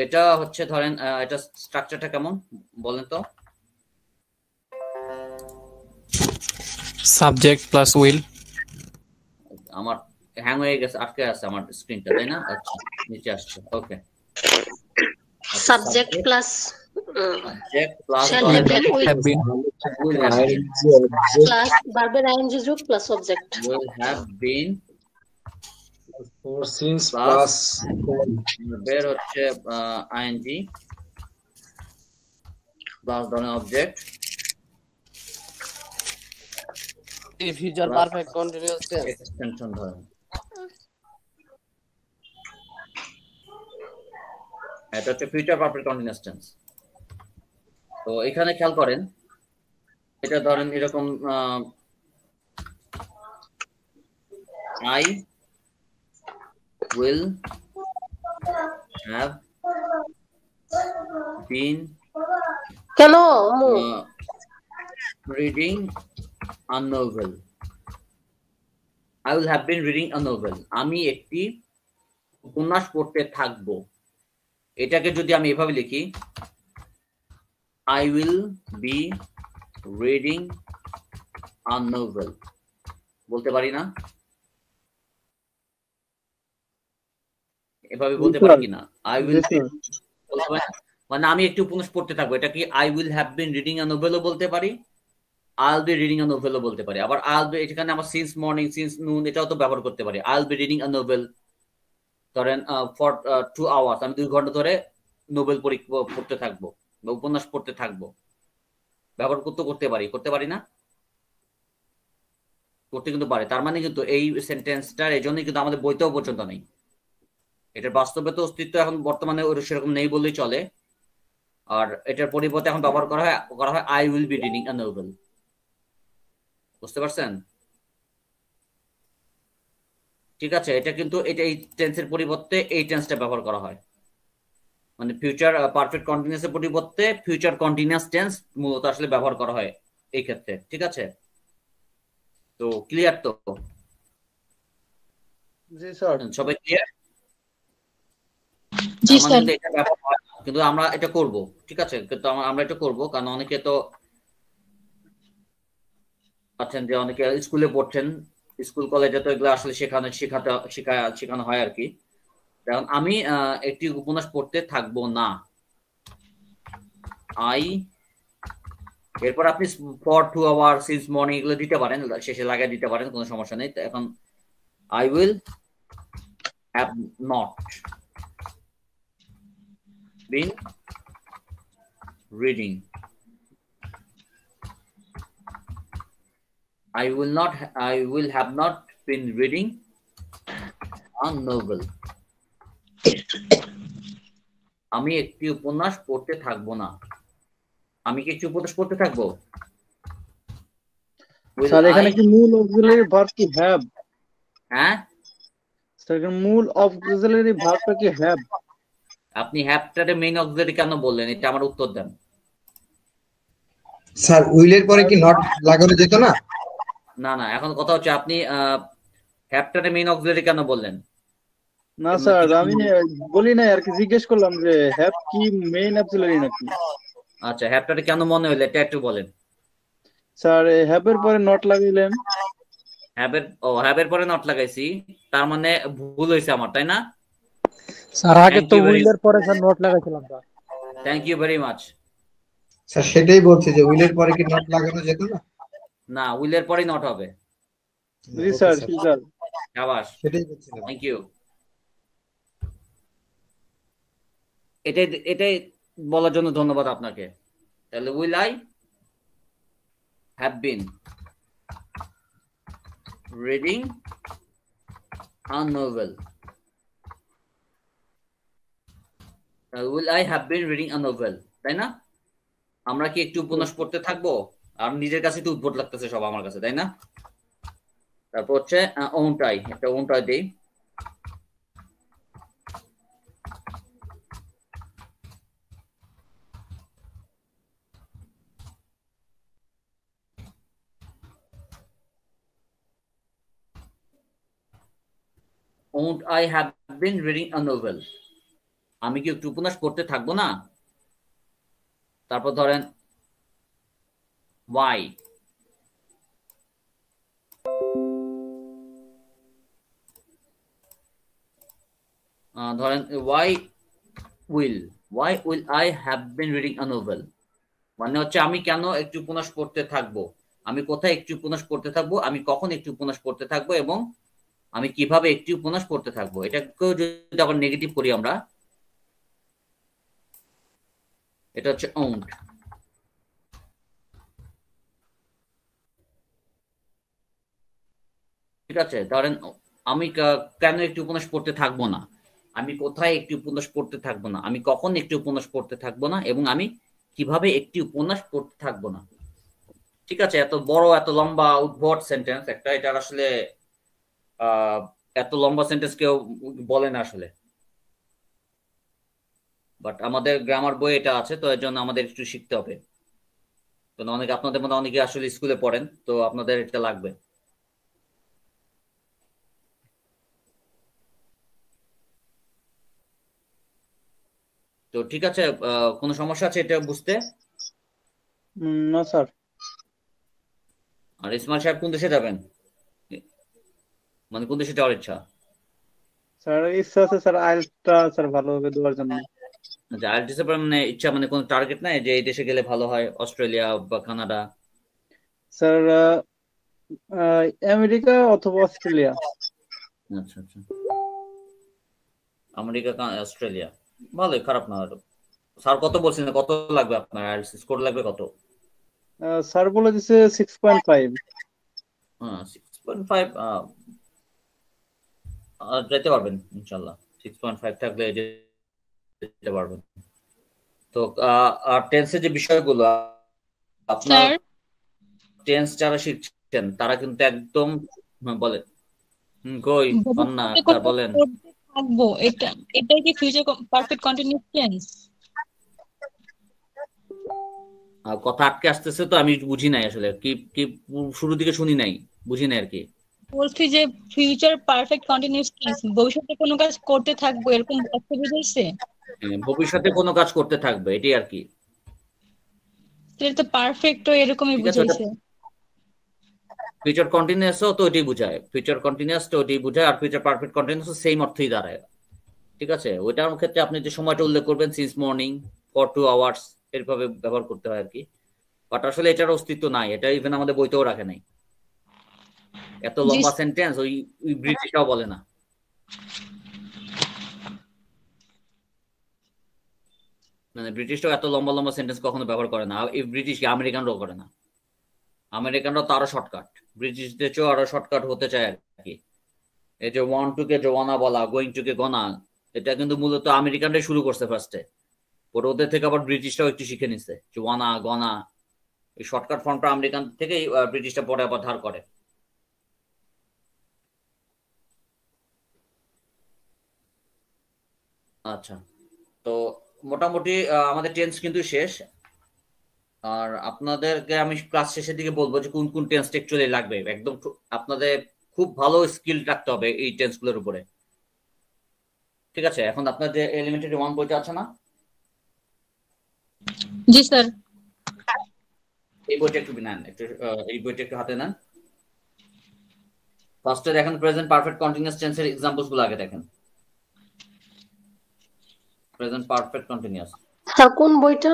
Speaker 1: এটা হচ্ছে ধরেন এটা স্ট্রাকচারটা কেমন বলেন তো?
Speaker 12: Subject plus will.
Speaker 1: আমার হ্যাং হয়ে গেছে, আটকে আছে আমার স্ক্রিনটা, তাই না? আচ্ছা, নিচে আসছে। Okay,
Speaker 6: subject plus shall have been with plus verb ing যুগ plus object
Speaker 1: will have been
Speaker 2: for since plus
Speaker 1: বের হচ্ছে ing plus ধরেন object
Speaker 9: future perfect continuous tense
Speaker 1: extension ধরেন। এটা হচ্ছে ফিউচার পারফেক্ট কন্টিনিউয়াস টেন্স। তো এখানে খেয়াল করেন, এটা ধরেন এরকম I will have been
Speaker 6: কেন
Speaker 1: reading a novel. I will have been reading a novel. আমি একটি উপন্যাস পড়তে থাকবো। এটাকে যদি আমি এভাবে লিখি, I will be reading a novel, বলতে পারি না? এভাবে বলতে পারি কিনা? I will be, মানে আমি একটি উপন্যাস পড়তে থাকবো, এটা কি I will have been reading a novel ও বলতে পারি, I'll be reading a novel ও বলতে পারি। আবার I'll be, এখানে আমার since morning, since noon এটাও তো ব্যবহার করতে পারি। I'll be reading a novel, ধরেন for 2 hours, আমি 2 ঘন্টা ধরে নোবেল পড়তে থাকবো বা উপন্যাস পড়তে থাকবো। ব্যবহার করতে পারি না? করতে কিন্তু পারে। তার মানে কিন্তু এই সেন্টেন্সটার এই জন্যই কিন্তু আমাদের বইতেও পর্যন্ত নেই। এটার বাস্তবে তো অস্তিত্ব এখন বর্তমানে সেরকম নেই বললেই চলে। আর এটার পরিবর্তে এখন ব্যবহার করা হয় I will be reading a Nobel. বুঝতে পারছেন? ঠিক আছে, এটা কিন্তু এটা এই টেন্সের পরিবর্তে এই টেন্সটা ব্যবহার করা হয়। মানে ফিউচার পারফেক্ট কন্টিনিউয়াসের পরিবর্তে ফিউচার কন্টিনিউয়াস টেন্স মূলত আসলে ব্যবহার করা হয় এই ক্ষেত্রে। ঠিক আছে, তো ক্লিয়ার তো?
Speaker 11: জি স্যার।
Speaker 1: সবাই ক্লিয়ার?
Speaker 7: জি স্যার।
Speaker 1: কিন্তু আমরা এটা করব, ঠিক আছে, কিন্তু আমরা এটা করব কারণ অনেকে তো আছেন যে অনেকে স্কুলে পড়ছেন, স্কুল কলেজে তো এগুলো আসলে শেখানো হয় আর কি। কারণ আমি একটি উপন্যাস পড়তে থাকবো না, এরপর আপনি ফর 2 hours, সিন্স মর্নিং এগুলো দিতে পারেন, শেষে লাগিয়ে দিতে পারেন, কোনো সমস্যা নেই। এখন I will have not been reading, I will have not been reading a novel. আমি একটি উপন্যাস পড়তে থাকবো না। আমি কি একটি উপন্যাস পড়তে থাকবো?
Speaker 11: স্যার এখানে কি মূল অক্সিলারি ভার্ব কি হ্যাভ?
Speaker 1: হ্যাঁ
Speaker 11: স্যার এখানে মূল অক্সিলারি ভার্বটা কি হ্যাভ?
Speaker 1: আপনি হ্যাভটারে মেইন অক্সিলারি কেন বললেন, এটা আমার উত্তর দেন।
Speaker 10: স্যার উইলের পরে কি নট লাগানো যেত না?
Speaker 1: না, এখন কথা হচ্ছে আপনি হ্যাভটারে মেইন অক্সিলারি কেন বললেন?
Speaker 11: না স্যার, আমি বলি না আর কি, জিজ্ঞেস করলাম যে হ্যাভ কি মেইন অক্সিলারি নাকি।
Speaker 1: আচ্ছা, হ্যাভটারে কেন মনে হলো এটা একটু বলেন।
Speaker 11: স্যার হ্যাভ এর পরে নট লাগাইলেন।
Speaker 1: হ্যাভের পরে নট লাগাইছি, তার মানে ভুল হয়েছে আমার, তাই না?
Speaker 8: স্যার আগে তো উইলের পরে স্যার নট লাগাইছিলাম sir.
Speaker 1: Thank you very much.
Speaker 10: Sir সেটাই বলছি যে উইলের পরে কি নট লাগানো যেত না?
Speaker 1: না, উইলের পরেই নট হবে।
Speaker 11: জি স্যার, ঠিক আছে।
Speaker 1: শাবাশ,
Speaker 10: সেটাই বলছিলাম।
Speaker 1: Thank you. এটাই এটাই বলার জন্য ধন্যবাদ আপনাকে। তাহলে will I have been reading a novel. Will I have been reading a novel, তাই না? আমরা কি একটু উপন্যাস পড়তে থাকবো? আর নিজের কাছে একটু উদ্ভট লাগতেছে সব আমার কাছে, তাই না? তারপর হচ্ছে ওন্ট আই, একটা ওন্ট আই দেই। Won't I have been reading a novel? আমি কি একটু উপন্যাস পড়তে থাকবো না? তারপর ধরেন why, ধরেন why will I have been reading a novel? মানে হচ্ছে আমি কেন একটু উপন্যাস পড়তে থাকবো, আমি কোথায় একটু উপন্যাস পড়তে থাকবো, আমি কখন একটু উপন্যাস পড়তে থাকবো, এবং আমি কিভাবে একটি উপন্যাস পড়তে থাকবো। এটাকেও যদি আবার নেগেটিভ করি আমরা, এটা হচ্ছে ওন্ট। ঠিক আছে, ধরেন আমি কেন একটি উপন্যাস পড়তে থাকবো না, আমি কোথায় একটি উপন্যাস পড়তে থাকবো না, আমি কখন একটি উপন্যাস পড়তে থাকবো না, এবং আমি কিভাবে একটি উপন্যাস পড়তে থাকবো না। ঠিক আছে, এত বড় এত লম্বা উদ্ভট সেন্টেন্স একটা, এটার আসলে এত লম্বা সেন্টেন্স কেউ বলে না আসলে, বাট আমাদের গ্রামার বই এটা আছে, তো এর জন্য আমাদের একটু শিখতে হবে। কারণ অনেকে, আপনাদের মধ্যে অনেকে আসলে স্কুলে পড়েন, তো আপনাদের এটা লাগবে। তো ঠিক আছে, কোনো সমস্যা আছে এটা বুঝতে?
Speaker 11: না স্যার।
Speaker 1: আর ইসমাইল সাহেব কোন দেশে যাবেন, মানে কোন দেশে যাওয়ার ইচ্ছা?
Speaker 11: স্যার ইচ্ছা আছে স্যার, আইএলটিএসটা স্যার ভালোভাবে দেওয়ার জন্য।
Speaker 1: আচ্ছা, আইএলটিএস এর মানে ইচ্ছা, মানে কোনো টার্গেট নাই যে এই দেশে গেলে ভালো হয়, অস্ট্রেলিয়া বা কানাডা?
Speaker 11: স্যার আমেরিকা অথবা অস্ট্রেলিয়া।
Speaker 1: আচ্ছা আচ্ছা, আমেরিকা অস্ট্রেলিয়া ভালোই, খারাপ না। স্যার কত বলছেন, কত লাগবে আপনার স্কোর লাগবে কত?
Speaker 11: স্যার বলে দিছে 6.5।
Speaker 1: 6.5 যেতে পারবেন ইনশাল্লাহ, 6.5 থাকলে যেতে পারবেন। তো আর টেন্সের যে বিষয়গুলো আপনার, টেন্স যারা শিখছেন তারা কিন্তু একদম বলেন কই না তার বলেন
Speaker 7: থাকবো, এটাই কি ফিউচার পারফেক্ট কন্টিনিউয়াস টেন্স?
Speaker 1: কথা আটকে আসতেছে তো, আমি বুঝি নাই আসলে, কি কি শুরু দিকে শুনি নাই, বুঝি নাই আর কি।
Speaker 7: বলছি যে ফিউচার পারফেক্ট কন্টিনিউয়াস টেন্স, ভবিষ্যতে কোনো কাজ করতে থাকবো এরকম অর্থ বুঝাইছে?
Speaker 1: ভবিষ্যতে কোনো কাজ করতে থাকবে, এটাই আর কি।
Speaker 7: এটা তো পারফেক্টও এরকমই বুঝাইছে।
Speaker 1: ফিউচার কন্টিনিউয়াসও তো ওইটাই বুঝায়, ফিউচার কন্টিনিউয়াস তো ওইটাই বুঝায়, আর ফিউচার পারফেক্ট কন্টিনিউয়াস সেম অর্থই দাঁড়ায়। ঠিক আছে, ওইটার ক্ষেত্রে আপনি যে সময়টা উল্লেখ করবেন, সিন্স মর্নিং ফর 2 আওয়ার্স, এরভাবে ব্যবহার করতে হয় আর কি। বাট আসলে এটার অস্তিত্ব নাই, এটা ইভেন আমাদের বইতেও রাখে নাই। এত লম্বা সেন্টেন্স ওই ব্রিটিশরাও বলে না। মানে ব্রিটিশরাও এত লম্বা লম্বা সেন্টেন্স কখনো ব্যবহার করে না, এই ব্রিটিশ আমেরিকানরাও করে না। আমেরিকানরাও তো আরো শর্টকাট, ব্রিটিশদের চেয়েও আরো শর্টকাট হতে চায় আর কি। এই যে ওয়ান টু কে জোয়ানা বলা, গোয়িং টু কে গনা, এটা কিন্তু মূলত আমেরিকানরাই শুরু করছে ফার্স্টে, পরে ওদের থেকে আবার ব্রিটিশরাও একটু শিখে নিচ্ছে, যে ওয়ানা গনা, এই শর্টকাট ফর্মটা আমেরিকান থেকেই ব্রিটিশরা পরে আবার ধার করে। আচ্ছা, তো মোটামুটি আমাদের টেন্স কিন্তু শেষ। আর আপনাদেরকে আমি ক্লাস শেষের দিকে বলবো যে কোন কোন টেন্স অ্যাকচুয়ালি লাগবে, একদম আপনাদের খুব ভালো স্কিল রাখতে হবে এই টেন্স গুলোর উপরে। ঠিক আছে, এখন আপনার যে এলিমেন্টারি 1 বইটা আছে না?
Speaker 7: জি স্যার।
Speaker 1: এই বইটা একটু নেন, একটু এই বইটা একটু হাতে নেন। ফার্স্টে দেখেন প্রেজেন্ট পারফেক্ট কন্টিনিউয়াস টেন্সের এক্সাম্পলস গুলো আগে দেখেন। প্রেজেন্ট পারফেক্ট কন্টিনিউয়াস
Speaker 6: কোন বইটা?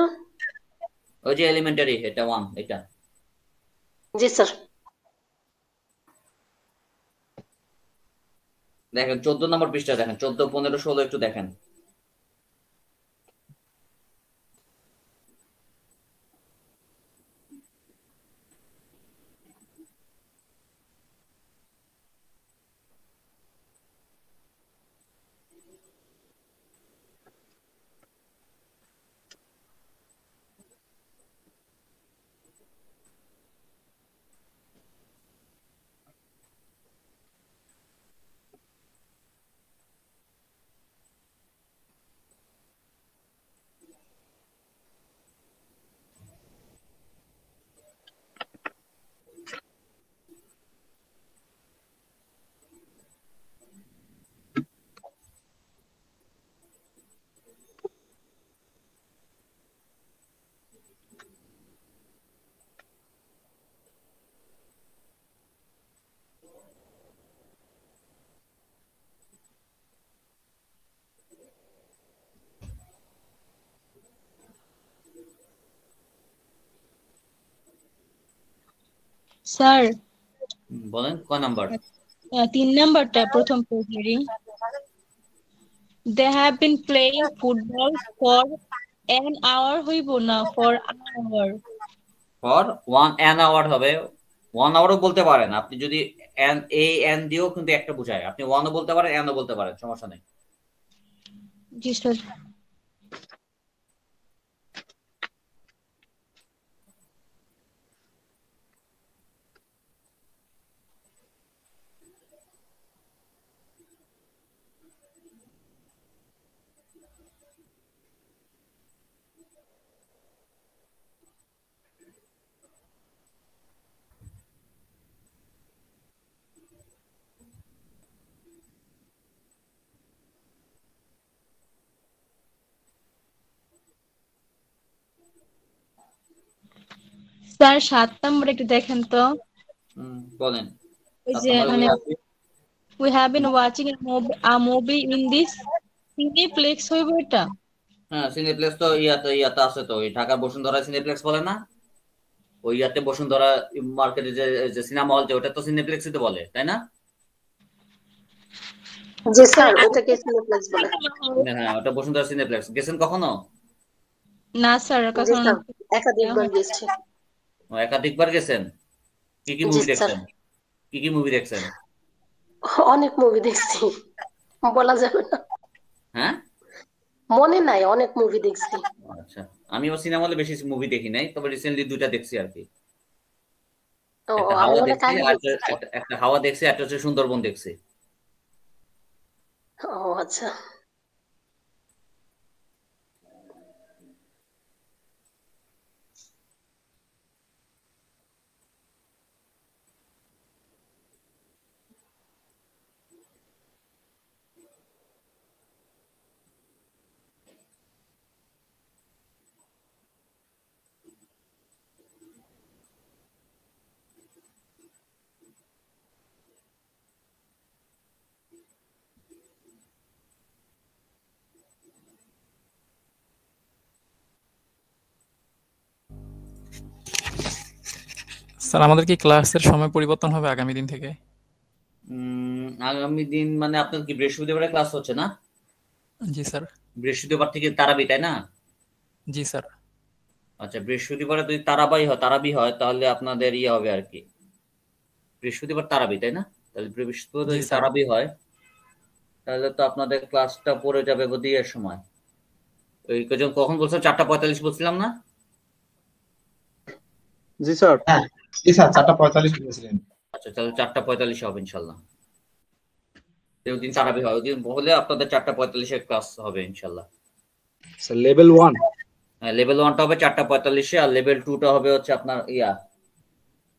Speaker 1: ওই যে এলিমেন্টারি, এটা 1, এটা।
Speaker 6: জি স্যার।
Speaker 1: দেখেন 14 নম্বর পৃষ্ঠা দেখেন, 14, 15, 16 একটু দেখেন।
Speaker 7: স্যার
Speaker 1: বলেন কয় নাম্বার?
Speaker 7: 3 নাম্বারটা প্রথম পেজেরই। They have been playing football for an hour হইব না for an hour?
Speaker 1: For an hour হবে। 1 hourও বলতে পারেন আপনি, যদি an দিয়েও কিন্তু একটা বোঝায়। আপনি 1ও বলতে পারেন, anও বলতে পারেন, সমস্যা নেই।
Speaker 7: জি স্যার। স্যার 7 নাম্বার একটু দেখেন তো।
Speaker 1: বলেন।
Speaker 7: ওই যে মানে we have been watching a movie in this cineplex হইব এটা?
Speaker 1: হ্যাঁ, সিনেপ্লেক্স তো ইয়াতে আছে তো, ওই ঢাকা বসুন্ধরা সিনেপ্লেক্স বলে না, ওই ইয়াতে বসুন্ধরা মার্কেটে যে সিনেমা হল, ওটা তো সিনেপ্লেক্সই তো বলে, তাই না?
Speaker 6: জি স্যার, ওটাকে সিনেপ্লেক্স বলে।
Speaker 1: হ্যাঁ, ওটা বসুন্ধরা সিনেপ্লেক্স। গেছেন কখনো?
Speaker 7: না স্যার, কখনো
Speaker 6: একাধিকবার গেছি।
Speaker 1: একাধিকবার গেছেন? কি কি মুভি দেখছেন? কি কি মুভি দেখছেন?
Speaker 6: অনেক মুভি দেখছি, বলা যাবে না।
Speaker 1: হ্যাঁ,
Speaker 6: মনে নাই, অনেক মুভি দেখছি।
Speaker 1: আচ্ছা, আমিও সিনেমা হলে বেশি মুভি দেখি নাই, তবে রিসেন্টলি 2টা দেখছি আর কি। একটা হাওয়া দেখছি, একটা হাওয়া দেখছি, একটা হচ্ছে সুন্দরবন দেখছি।
Speaker 6: ও আচ্ছা।
Speaker 12: স্যার আমাদের কি ক্লাসের সময় পরিবর্তন হবে আগামী দিন থেকে?
Speaker 1: আগামী দিন মানে আপনার কি বৃহস্পতিবারে ক্লাস হচ্ছে না?
Speaker 12: জি স্যার।
Speaker 1: বৃহস্পতিবার থেকে তারাবি, তাই না?
Speaker 12: জি স্যার।
Speaker 1: আচ্ছা, বৃহস্পতিবারে যদি তারাবি হয় তাহলে আপনাদের ইয়ে হবে আর কি, বৃহস্পতিবার তারাবি, তাই না? তাহলে বৃহস্পতিবার যদি তারাবি হয় তাহলে তো আপনাদের ক্লাসটা পড়ে যাবে বোধহয় সময়। ওই কখন বলছিলাম? 4:45 বলছিলাম না?
Speaker 11: জি স্যার।
Speaker 10: হ্যাঁ জি স্যার, 4:45 বলেছিলেন।
Speaker 1: আচ্ছা, তাহলে 4:45 হবে ইনশাল্লাহ। যেদিন তারাবি হয় ওই দিন হলে আপনাদের 4:45 ক্লাস হবে ইনশাল্লাহ।
Speaker 2: স্যার লেভেল 1,
Speaker 1: হ্যাঁ লেভেল 1টা হবে 4:45, আর লেভেল 2টা হবে হচ্ছে আপনার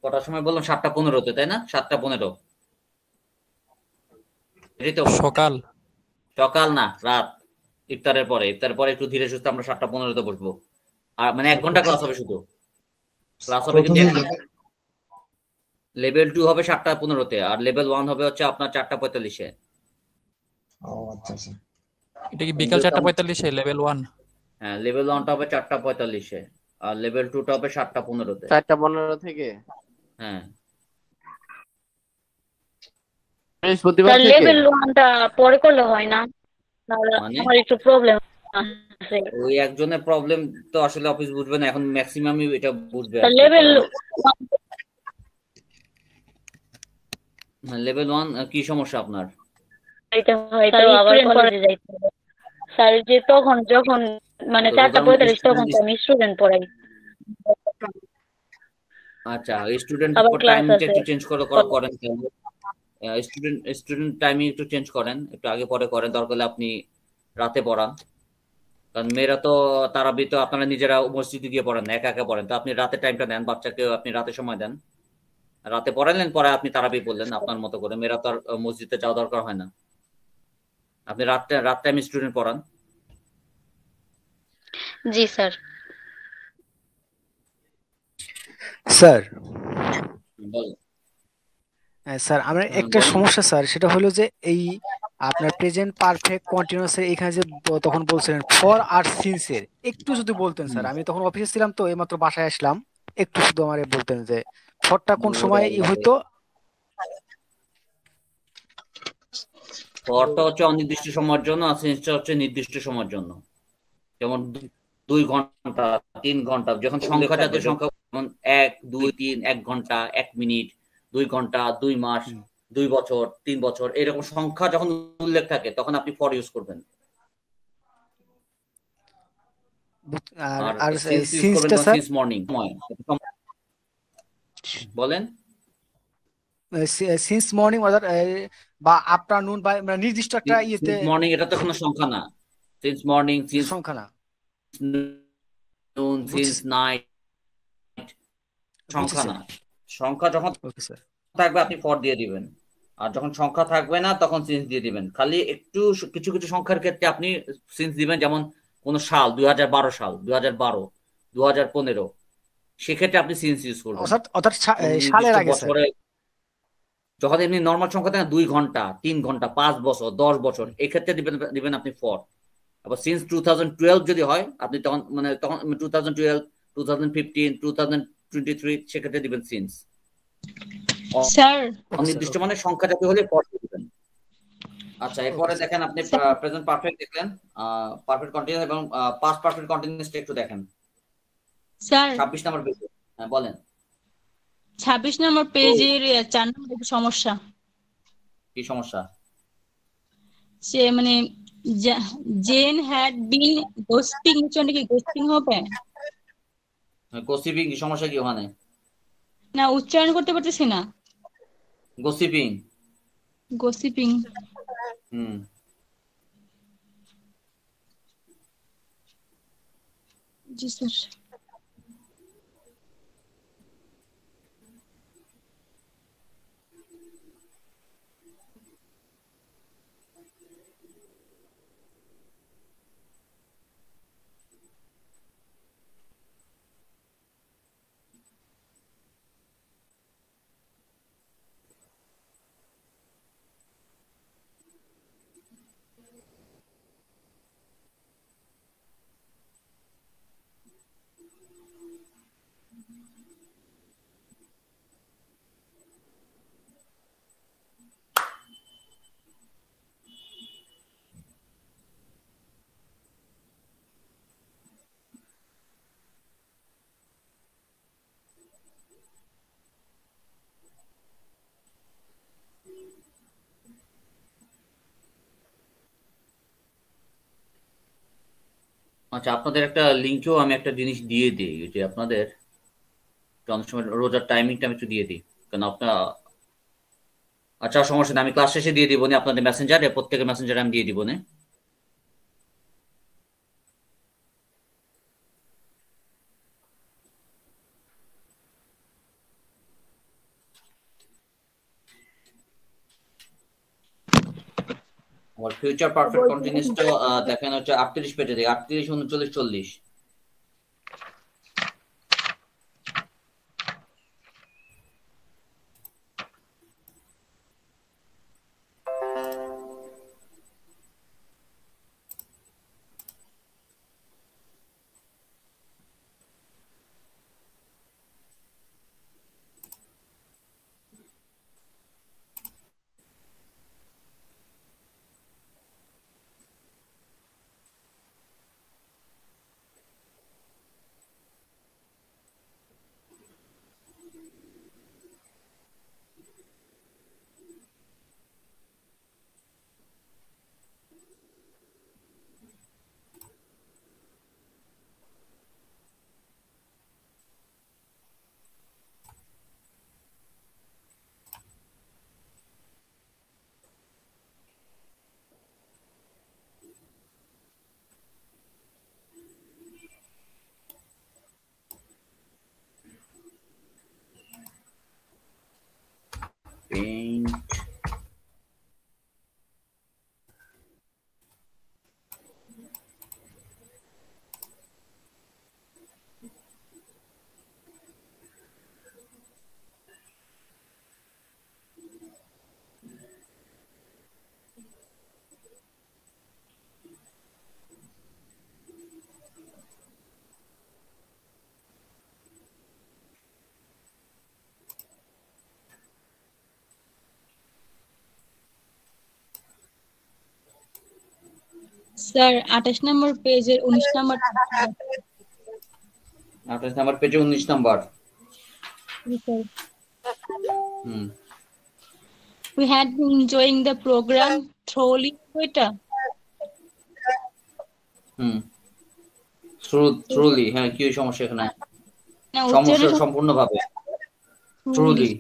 Speaker 1: কটার সময় বললাম? 7:15-তে, তাই না? 7:15। এই তো সকাল না, রাত। ইফতারের পরে একটু ধীরে সুস্থে আমরা 7:15-তে বসবো। আর মানে 1 ঘন্টা ক্লাস হবে, শুধু ক্লাস হবে কিন্তু লেভেল 2 হবে 7:15-তে, আর লেভেল 1 হবে হচ্ছে আপনার 4:45-এ।
Speaker 10: ও আচ্ছা আচ্ছা।
Speaker 12: এটা কি বিকাল 4:45-এ লেভেল 1?
Speaker 1: হ্যাঁ, লেভেল 1টা হবে 4:45-এ, আর লেভেল 2টা হবে 7:15-তে।
Speaker 9: 4:15 থেকে?
Speaker 1: হ্যাঁ।
Speaker 9: বৃহস্পতিবার থেকে?
Speaker 6: লেভেল 1টা পরে করলে হয় না?
Speaker 1: মানে
Speaker 6: আমার একটু প্রবলেম আছে।
Speaker 1: ওই একজনের প্রবলেম তো আসলে অফিস বুঝবে না, এখন ম্যাক্সিমামই এটা বুঝবে।
Speaker 6: লেভেল
Speaker 1: লেভেল 1 কি সমস্যা আপনার?
Speaker 6: এটা হয়তো আবার কলেজে যাইতে হবে স্যার, যে তখন যখন মানে 4:45 তখন তো আমি স্টুডেন্ট পড়াই।
Speaker 1: আচ্ছা, স্টুডেন্ট টাইমটা একটু চেঞ্জ করেন। স্টুডেন্ট টাইমিং একটু চেঞ্জ করেন, একটু আগে পরে করেন, দরকার হলে আপনি রাতে পড়ান। কারণ মেয়েরা তো তারাবি তো আপনারা নিজেরা মসজিদে গিয়ে পড়েন না, একা একা পড়েন, তো আপনি রাতে টাইমটা দেন, বাচ্চাকে আপনি রাতে সময় দেন, রাতে পড়ালেন, পরে আপনি তারাবি পড়লেন আপনার মতো করে। মেয়েরা তো আর মসজিদে যাওয়া দরকার হয় না, আপনি রাত টাইম স্টুডেন্ট পড়ান।
Speaker 6: জি স্যার।
Speaker 13: স্যার
Speaker 1: বল।
Speaker 13: স্যার আমার একটা সমস্যা স্যার, সেটা হলো যে এই আপনার প্রেজেন্ট পারফেক্ট কন্টিনিউয়াস এর এখানে যে তখন বলছিলেন ফর আর সিন্স এর একটু যদি বলতেন স্যার। আমি তখন অফিসে ছিলাম তো এইমাত্র বাসায় আসলাম, একটু শুধু আমারে বলতেন যে ফরটা কোন সময় হইতো?
Speaker 1: ফরটা হচ্ছে অনির্দিষ্ট সময়ের জন্য আর সিন্সটা হচ্ছে নির্দিষ্ট সময়ের জন্য। যেমন 2 ঘন্টা 3 ঘন্টা, যখন সংখ্যা জাতীয় সংখ্যা যেমন 1 2 3 1 ঘন্টা 1 মিনিট 2 ঘন্টা 2 মাস 2 বছর 3 বছর এরকম সংখ্যা যখন উল্লেখ থাকে তখন আপনি ফর ইউজ করবেন। আর সিন্স ইউজ করবেন
Speaker 13: সিন্সটা স্যার
Speaker 1: সিন্স মর্নিং বলেন
Speaker 13: সিন্স মর্নিং অর্থাৎ বা আফটারনুন বা মানে নির্দিষ্ট একটা ইয়েতে
Speaker 1: মর্নিং এটা তো কোনো সংখ্যা না। সিন্স মর্নিং সিন্স
Speaker 13: সংখ্যা না,
Speaker 1: নুন সিন্স নাইট সংখ্যা না। সংখ্যা যখন থাকবে আপনি ফর দিয়ে দিবেন, আর যখন সংখ্যা থাকবে না তখন সিন্স দিয়ে দিবেন। খালি একটু কিছু কিছু সংখ্যার ক্ষেত্রে আপনি সিন্স দিবেন, যেমন কোন সাল 2012 সাল 2012 2015 সেক্ষেত্রে আপনি সিন্স ইউজ করবেন।
Speaker 13: অর্থাৎ সালের আগে
Speaker 1: বছরে যখন এমনি নর্মাল সংখ্যা থাকে 2 ঘন্টা 3 ঘন্টা 5 বছর 10 বছর এক্ষেত্রে দিবেন আপনি ফর। আবার সিন্স 2012 যদি হয় আপনি তখন মানে তখন 2012 2015 2023 সেক্ষেত্রে দিবেন সিন্স।
Speaker 7: স্যার
Speaker 1: অনির্দিষ্ট মানে সংখ্যা জাতীয় হলে ফর দিবেন। আচ্ছা এরপরে দেখেন আপনি প্রেজেন্ট পারফেক্ট দেখলেন, পারফেক্ট কন্টিনিউয়াস এবং পাস্ট পারফেক্ট কন্টিনিউয়াসটা একটু দেখেন
Speaker 7: স্যার
Speaker 1: 26 নম্বর পেজে। হ্যাঁ বলেন।
Speaker 7: 26 নম্বর পেজের 4 নম্বর একটু সমস্যা।
Speaker 1: কি সমস্যা?
Speaker 7: সে মানে জেন হ্যাড বিন গোসিপিং, নিচে কি গোসিপিং হবে?
Speaker 1: গোসিপিং কি সমস্যা কি ওখানে?
Speaker 7: না উচ্চারণ করতে পারতেছি না।
Speaker 1: গোসিপিং
Speaker 7: গোসিপিং জি স্যার।
Speaker 1: আচ্ছা আপনাদের একটা লিঙ্কেও আমি একটা জিনিস দিয়ে দিই, যে আপনাদের অনেক সময় রোজার টাইমিংটা আমি একটু দিয়ে দিই, কারণ আপনার আচ্ছা সমস্যা নেই, আমি ক্লাস শেষে দিয়ে দিব না আপনাদের মেসেঞ্জারে, প্রত্যেকের মেসেঞ্জারে আমি দিয়ে দিব না। আমার ফিউচার পারফেক্ট কন্টিনিউয়াসটা দেখেন হচ্ছে 38 পেজে দিই, 38 39 40।
Speaker 7: স্যার 28 নম্বর পেজের 19 নম্বর
Speaker 1: 28 নাম্বার পেজে 19 number.
Speaker 7: Sir
Speaker 1: hmm
Speaker 7: we had been enjoying the program thoroughly এটা
Speaker 1: ট্রুলি, হ্যাঁ কি সমস্যা এখানে?
Speaker 7: না
Speaker 1: সমস্যা সম্পূর্ণভাবে ট্রুলি।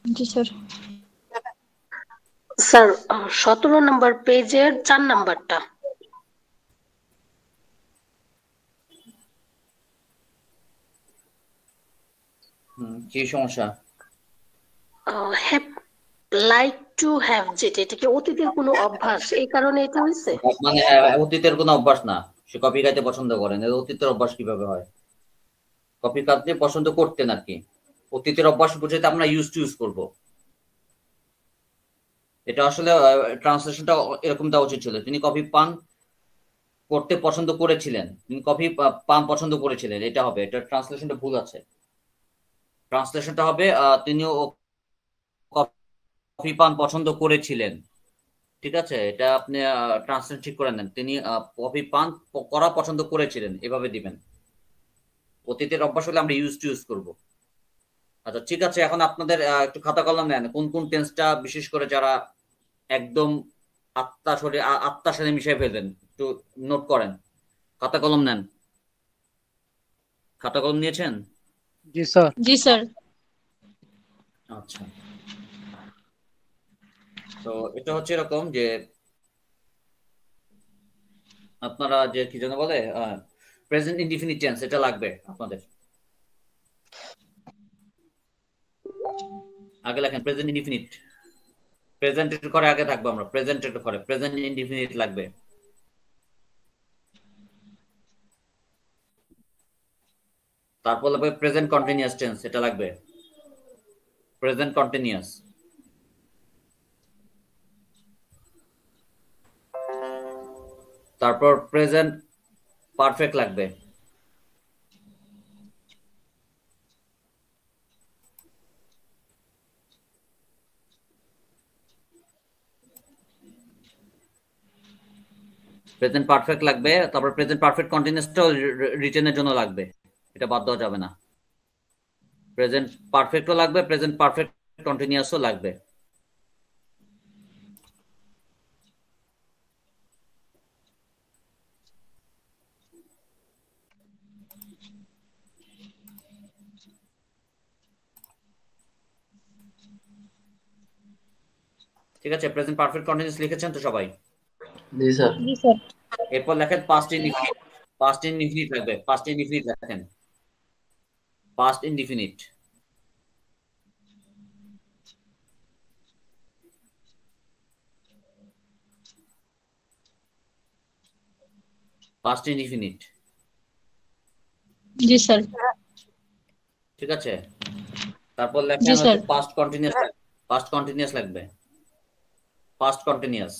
Speaker 7: জি স্যার।
Speaker 6: স্যার 17 নম্বর পেজের 4 নাম্বারটা।
Speaker 1: কি সমস্যা?
Speaker 6: হ্যাভ লাইক টু হ্যাভ, যেটা এটা কি অতীতের কোনো অভ্যাস, এই কারণে এটা হইছে?
Speaker 1: মানে অতীতের কোনো অভ্যাস না, সে কপি খাইতে পছন্দ করেন। অতীতের অভ্যাস কিভাবে হয়? কপি খাইতে পছন্দ করতেন আর কি। অতীতের অভ্যাস বুঝাইতে আমরা ইউজ করব। এটা আসলে ট্রান্সলেশনটা এরকম দেওয়া উচিত ছিল, তিনি কপি পান করতে পছন্দ করেছিলেন, তিনি কপি পান পছন্দ করেছিলেন, এটা হবে। এটা ট্রান্সলেশনটা ভুল আছে। ট্রান্সলেশনটা হবে তিনিও কফি পান পছন্দ করেছিলেন। ঠিক আছে, এটা আপনি ট্রান্সলেশন ঠিক করে নেন, তিনি কফি পান করা পছন্দ করেছিলেন, এভাবে দিবেন। অতীতের অভ্যাস হলে আমরা ইউজ করব। আচ্ছা ঠিক আছে, এখন আপনাদের একটু খাতা কলম নেন, কোন কোন টেন্সটা বিশেষ করে যারা একদম আত্মার সাথে মিশিয়ে ফেলবেন একটু নোট করেন। খাতা কলম নেন। খাতা কলম নিয়েছেন?
Speaker 8: জি স্যার।
Speaker 7: জি স্যার।
Speaker 1: আচ্ছা, তো এটা হচ্ছে এরকম যে আপনারা যে কি যেন বলে প্রেজেন্ট ইনডিফিনিট টেন্স, এটা লাগবে আপনাদের। আগে লেখেন প্রেজেন্ট ইনডিফিনিট। প্রেজেন্টেড করে আগে থাকবো আমরা, প্রেজেন্টেড করে প্রেজেন্ট ইনডিফিনিট লাগবে। তারপর লাগবে প্রেজেন্ট কন্টিনিউয়াস টেন্স, এটা লাগবে প্রেজেন্ট কন্টিনিউয়াস। তারপর প্রেজেন্ট পারফেক্ট লাগবে। প্রেজেন্ট পারফেক্ট লাগবে। তারপর প্রেজেন্ট পারফেক্ট কন্টিনিউয়াসটাও রিটেনের জন্য লাগবে, এটা বাদ দেওয়া যাবে না। প্রেজেন্ট পারফেক্টও লাগবে, প্রেজেন্ট পারফেক্ট কন্টিনিউয়াসও লাগবে। ঠিক আছে, প্রেজেন্ট পারফেক্ট কন্টিনিউয়াস লিখেছেন তো সবাই?
Speaker 9: জি স্যার।
Speaker 7: জি স্যার।
Speaker 1: এরপর লেখেন পাস্ট ইনডিফিনিট। পাস্ট ইনডিফিনিট লাগবে, পাস্ট ইনডিফিনিট লেখেন। Past indefinite. Past indefinite.
Speaker 7: জি স্যার।
Speaker 1: ঠিক আছে, তারপর লেখেন পাস্ট কন্টিনিউয়াস। পাস্ট কন্টিনিউয়াস লাগবে, পাস্ট কন্টিনিউয়াস।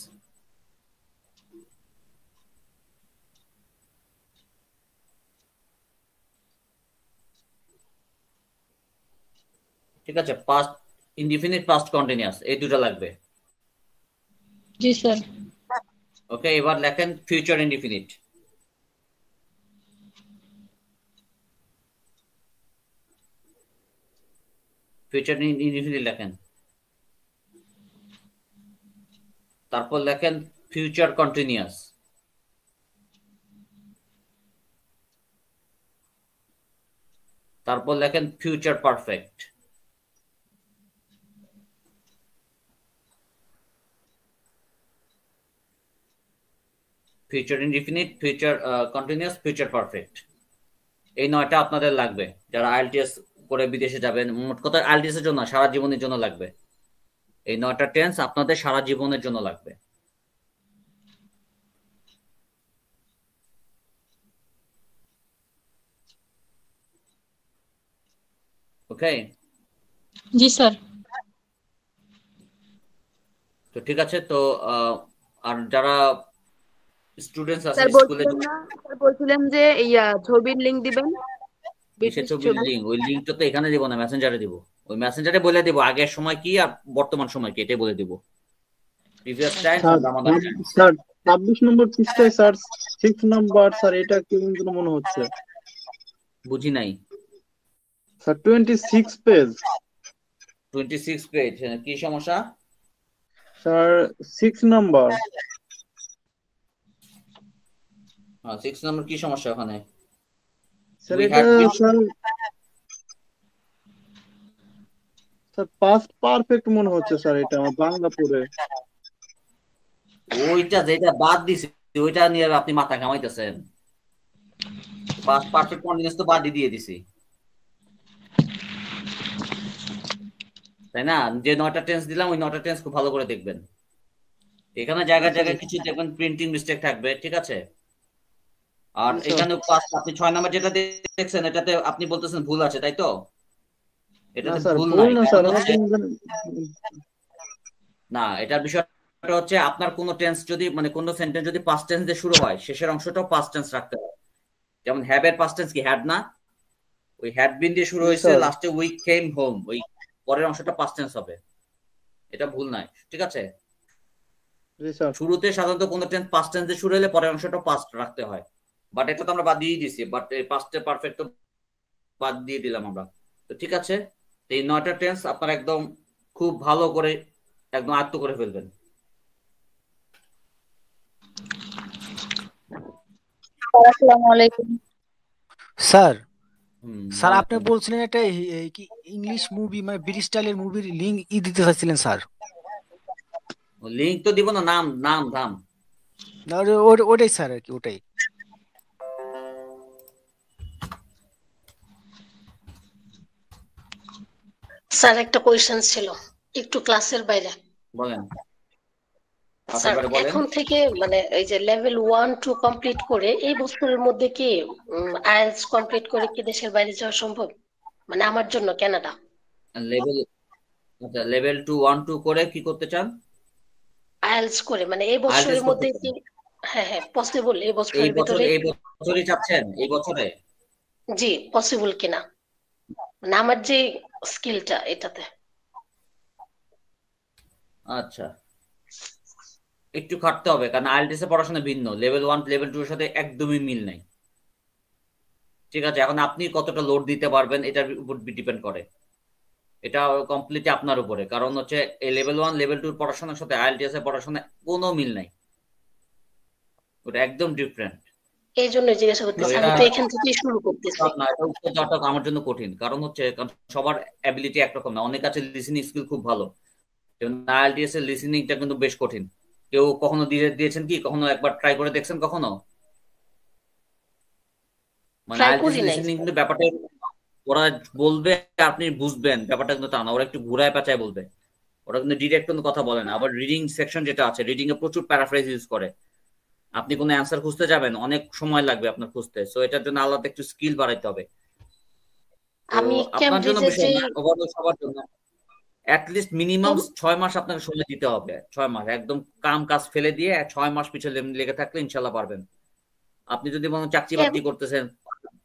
Speaker 1: ঠিক আছে, পাস্ট ইনডিফিনিট, পাস্ট কন্টিনিউয়াস, এই দুটো লাগবে।
Speaker 7: জি স্যার।
Speaker 1: ওকে, এবার লেখেন ফিউচার ইনডিফিনিট। ফিউচার ইনডিফিনিট লেখেন। তারপর লেখেন ফিউচার কন্টিনিউয়াস। তারপর লেখেন future perfect. Future indefinite, future continuous, future perfect, এই 9টা আপনাদের লাগবে যারা আইএলটিএস করে বিদেশে যাবেন। মোট কথা আইএলটিএস এর জন্য সারা জীবনের জন্য লাগবে। এই 9টা টেন্স আপনাদের সারা জীবনের জন্য লাগবে। ওকে?
Speaker 7: জি স্যার।
Speaker 1: তো ঠিক আছে, তো আর যারা স্টুডেন্টস আছে
Speaker 5: স্যার
Speaker 1: স্কুলে,
Speaker 5: বলছিলেন যে ছবির লিংক দিবেন।
Speaker 1: কিসের
Speaker 5: 20
Speaker 1: ছবির
Speaker 5: 24
Speaker 1: লিঙ্ক? ওই লিঙ্কটা তো এখানে দিব না, মেসেঞ্জারে দিব। ওই মেসেঞ্জারে বলে দিব আগের সময় কি আর বর্তমান সময় কি, এটাই বলে দিব। প্রিভিয়াস টাইমস
Speaker 11: স্যার
Speaker 1: আর রামাদান টাইমস।
Speaker 11: স্যার 26 নম্বর পৃষ্ঠায় স্যার 6 নাম্বার স্যার, এটা কেমন যেন মনে হচ্ছে
Speaker 1: বুঝি নাই
Speaker 11: স্যার। 26 পেজ
Speaker 1: 26 পেজ, কি সমস্যা
Speaker 11: স্যার? 6 নাম্বার
Speaker 1: 6 নম্বর কি সমস্যা ওখানে?
Speaker 11: স্যার।
Speaker 1: উই
Speaker 11: এটা
Speaker 1: had been,
Speaker 11: sir sir past perfect মনে হচ্ছে স্যার, এটা আমার বাংলা পড়ে।
Speaker 1: ওইটা যেটা বাদ দিছি ওইটা নিয়ে আপনি মাথা কামাইতেছেন। পাস্ট পারফেক্ট কন্টিনিউয়াস তো বাদ দিয়ে দিছি, তাই না? যে 9টা টেন্স দিলাম ওই 9টা টেন্স খুব ভালো করে দেখবেন। এখানে জায়গায় জায়গায় কিছু দেখবেন প্রিন্টিং মিস্টেক থাকবে, ঠিক আছে? আর এখানে আপনি 6 নাম্বার যেটা দেখছেন এটাতে আপনি বলতেছেন ভুল আছে, তাই তো?
Speaker 11: না
Speaker 1: এটাতে
Speaker 11: স্যার,
Speaker 1: ভুল
Speaker 11: ভুল
Speaker 1: নাই,
Speaker 11: না
Speaker 1: কারণ
Speaker 11: স্যার, আমার
Speaker 1: হচ্ছে
Speaker 11: কেমন
Speaker 1: না, এটার বিষয়টা হচ্ছে আপনার কোনো টেন্স যদি মানে কোনো সেন্টেন্স যদি পাস্ট টেন্স দিয়ে শুরু হয় শেষের অংশটাও পাস্ট টেন্স রাখতে হয়। যেমন হ্যাভ এর পাস্ট টেন্স কি হ্যাড না? ওই হ্যাড বিন দিয়ে শুরু
Speaker 11: জি
Speaker 1: হয়েছে,
Speaker 11: স্যার।
Speaker 1: লাস্টে উই কেম হোম, ওই পরের অংশটা পাস্ট টেন্স হবে। এটা ভুল নাই, ঠিক আছে?
Speaker 11: জি স্যার।
Speaker 1: শুরুতে সাধারণত কোনো টেন্স পাস্ট টেন্স দিয়ে শুরু হলে পরের অংশটা পাস্ট রাখতে হয়, বাট এটা তো আমরা বাদ দিয়ে দিছি। বাট এই পাস্টে পারফেক্ট তো বাদ দিয়ে দিলাম আমরা, তো ঠিক আছে। তো এই 9টা টেন্স আপনারা একদম খুব ভালো করে একদম আয়ত্ত করে ফেলবেন।
Speaker 6: আসসালামু আলাইকুম
Speaker 13: স্যার। স্যার আপনি
Speaker 1: ওয়ালাইকুম।
Speaker 13: বলছিলেন একটা কি ইংলিশ মুভি মানে ব্রিটিশ স্টাইলের মুভির লিংক দিতে চাইছিলেন স্যার?
Speaker 1: লিংক তো দিব না, নাম নাম নাম
Speaker 13: না, ওটাই স্যার আর কি, ওটাই।
Speaker 6: স্যার একটা কোয়েশ্চেন ছিল একটু ক্লাসের বাইরে।
Speaker 1: বলেন
Speaker 6: স্যার
Speaker 1: আপনারা বলেন।
Speaker 6: এখন থেকে মানে এই যে লেভেল 1-2 কমপ্লিট করে এই বছরের মধ্যে কি আইএলটিএস কমপ্লিট করে কি দেশের বাইরে যাওয়া সম্ভব? মানে আমার জন্য কানাডা।
Speaker 1: লেভেল আচ্ছা, লেভেল 2 1 2 করে কি করতে চান?
Speaker 6: আইএলটিএস করে মানে এই
Speaker 1: আইএলটিএস
Speaker 6: বছরের
Speaker 1: করতে
Speaker 6: মধ্যে
Speaker 1: চান?
Speaker 6: কি? হ্যাঁ হ্যাঁ পসিবল এই
Speaker 1: এই
Speaker 6: বছরের
Speaker 1: বছর
Speaker 6: ভিতরে?
Speaker 1: এই বছরই চাচ্ছেন? এই বছরে?
Speaker 6: জি পসিবল কিনা, মানে আমার যে স্কিলটা এটাতে।
Speaker 1: আচ্ছা, একটু খাটতে হবে, কারণ আইএলটিএস এর পড়াশোনা ভিন্ন। লেভেল 1 লেভেল 2 এর সাথে একদমই মিল নাই, ঠিক আছে? এখন আপনি কতটা লোড দিতে পারবেন এটার উপর ডিপেন্ড করে, এটা কমপ্লিটলি আপনার উপরে। কারণ হচ্ছে এই লেভেল 1 লেভেল 2 পড়াশোনার সাথে আইএলটিএস এর পড়াশোনা কোনো মিল নাই, ওটা একদম ডিফারেন্ট।
Speaker 6: এই জন্য জিজ্ঞাসা করতেছি, আমি তো এখান থেকেই শুরু করতেছি।
Speaker 1: না, এটা উত্তর দেওয়াটা আমার জন্য কঠিন, কারণ হচ্ছে কারণ সবার অ্যাবিলিটি একরকম না। অনেক আছে লিসেনিং স্কিল খুব ভালো, আইএলটিএস এর লিসেনিংটা কিন্তু বেশ কঠিন। কেউ কখনো দিয়েছেন কি? কখনো একবার ট্রাই করে দেখছেন কখনো? মানে
Speaker 6: ট্রাই
Speaker 1: আইএলটিএস
Speaker 6: করি নাই
Speaker 1: লিসেনিং কিন্তু ব্যাপারটা ওরা বলবে আপনি বুঝবেন, ব্যাপারটা কিন্তু তা না। ওরা একটু ঘুরায় পেঁচায় বলবে, ওরা কিন্তু ডিরেক্ট কোনো কথা বলে না। আবার রিডিং সেকশন যেটা আছে, রিডিং এ প্রচুর প্যারাফ্রেজ ইউজ করে। আপনি কোনো অ্যান্সার খুঁজতে যাবেন, অনেক সময় লাগবে আপনার খুঁজতে, সো এটার জন্য আলাদা একটু স্কিল বাড়াইতে হবে। তো
Speaker 6: আমি
Speaker 1: আপনার জন্য
Speaker 6: ক্যামব্রিজের
Speaker 1: বিষয়
Speaker 6: যে
Speaker 1: না, ওভারঅল সবার জন্য অ্যাটলিস্ট মিনিমাম 6 মাস আপনাকে সময় দিতে হবে। 6 মাস একদম কাম কাজ ফেলে দিয়ে 6 মাস পিছনে লেগে থাকলে ইনশাল্লাহ পারবেন। আপনি যদি মনে চাকরি বাকরি করতেছেন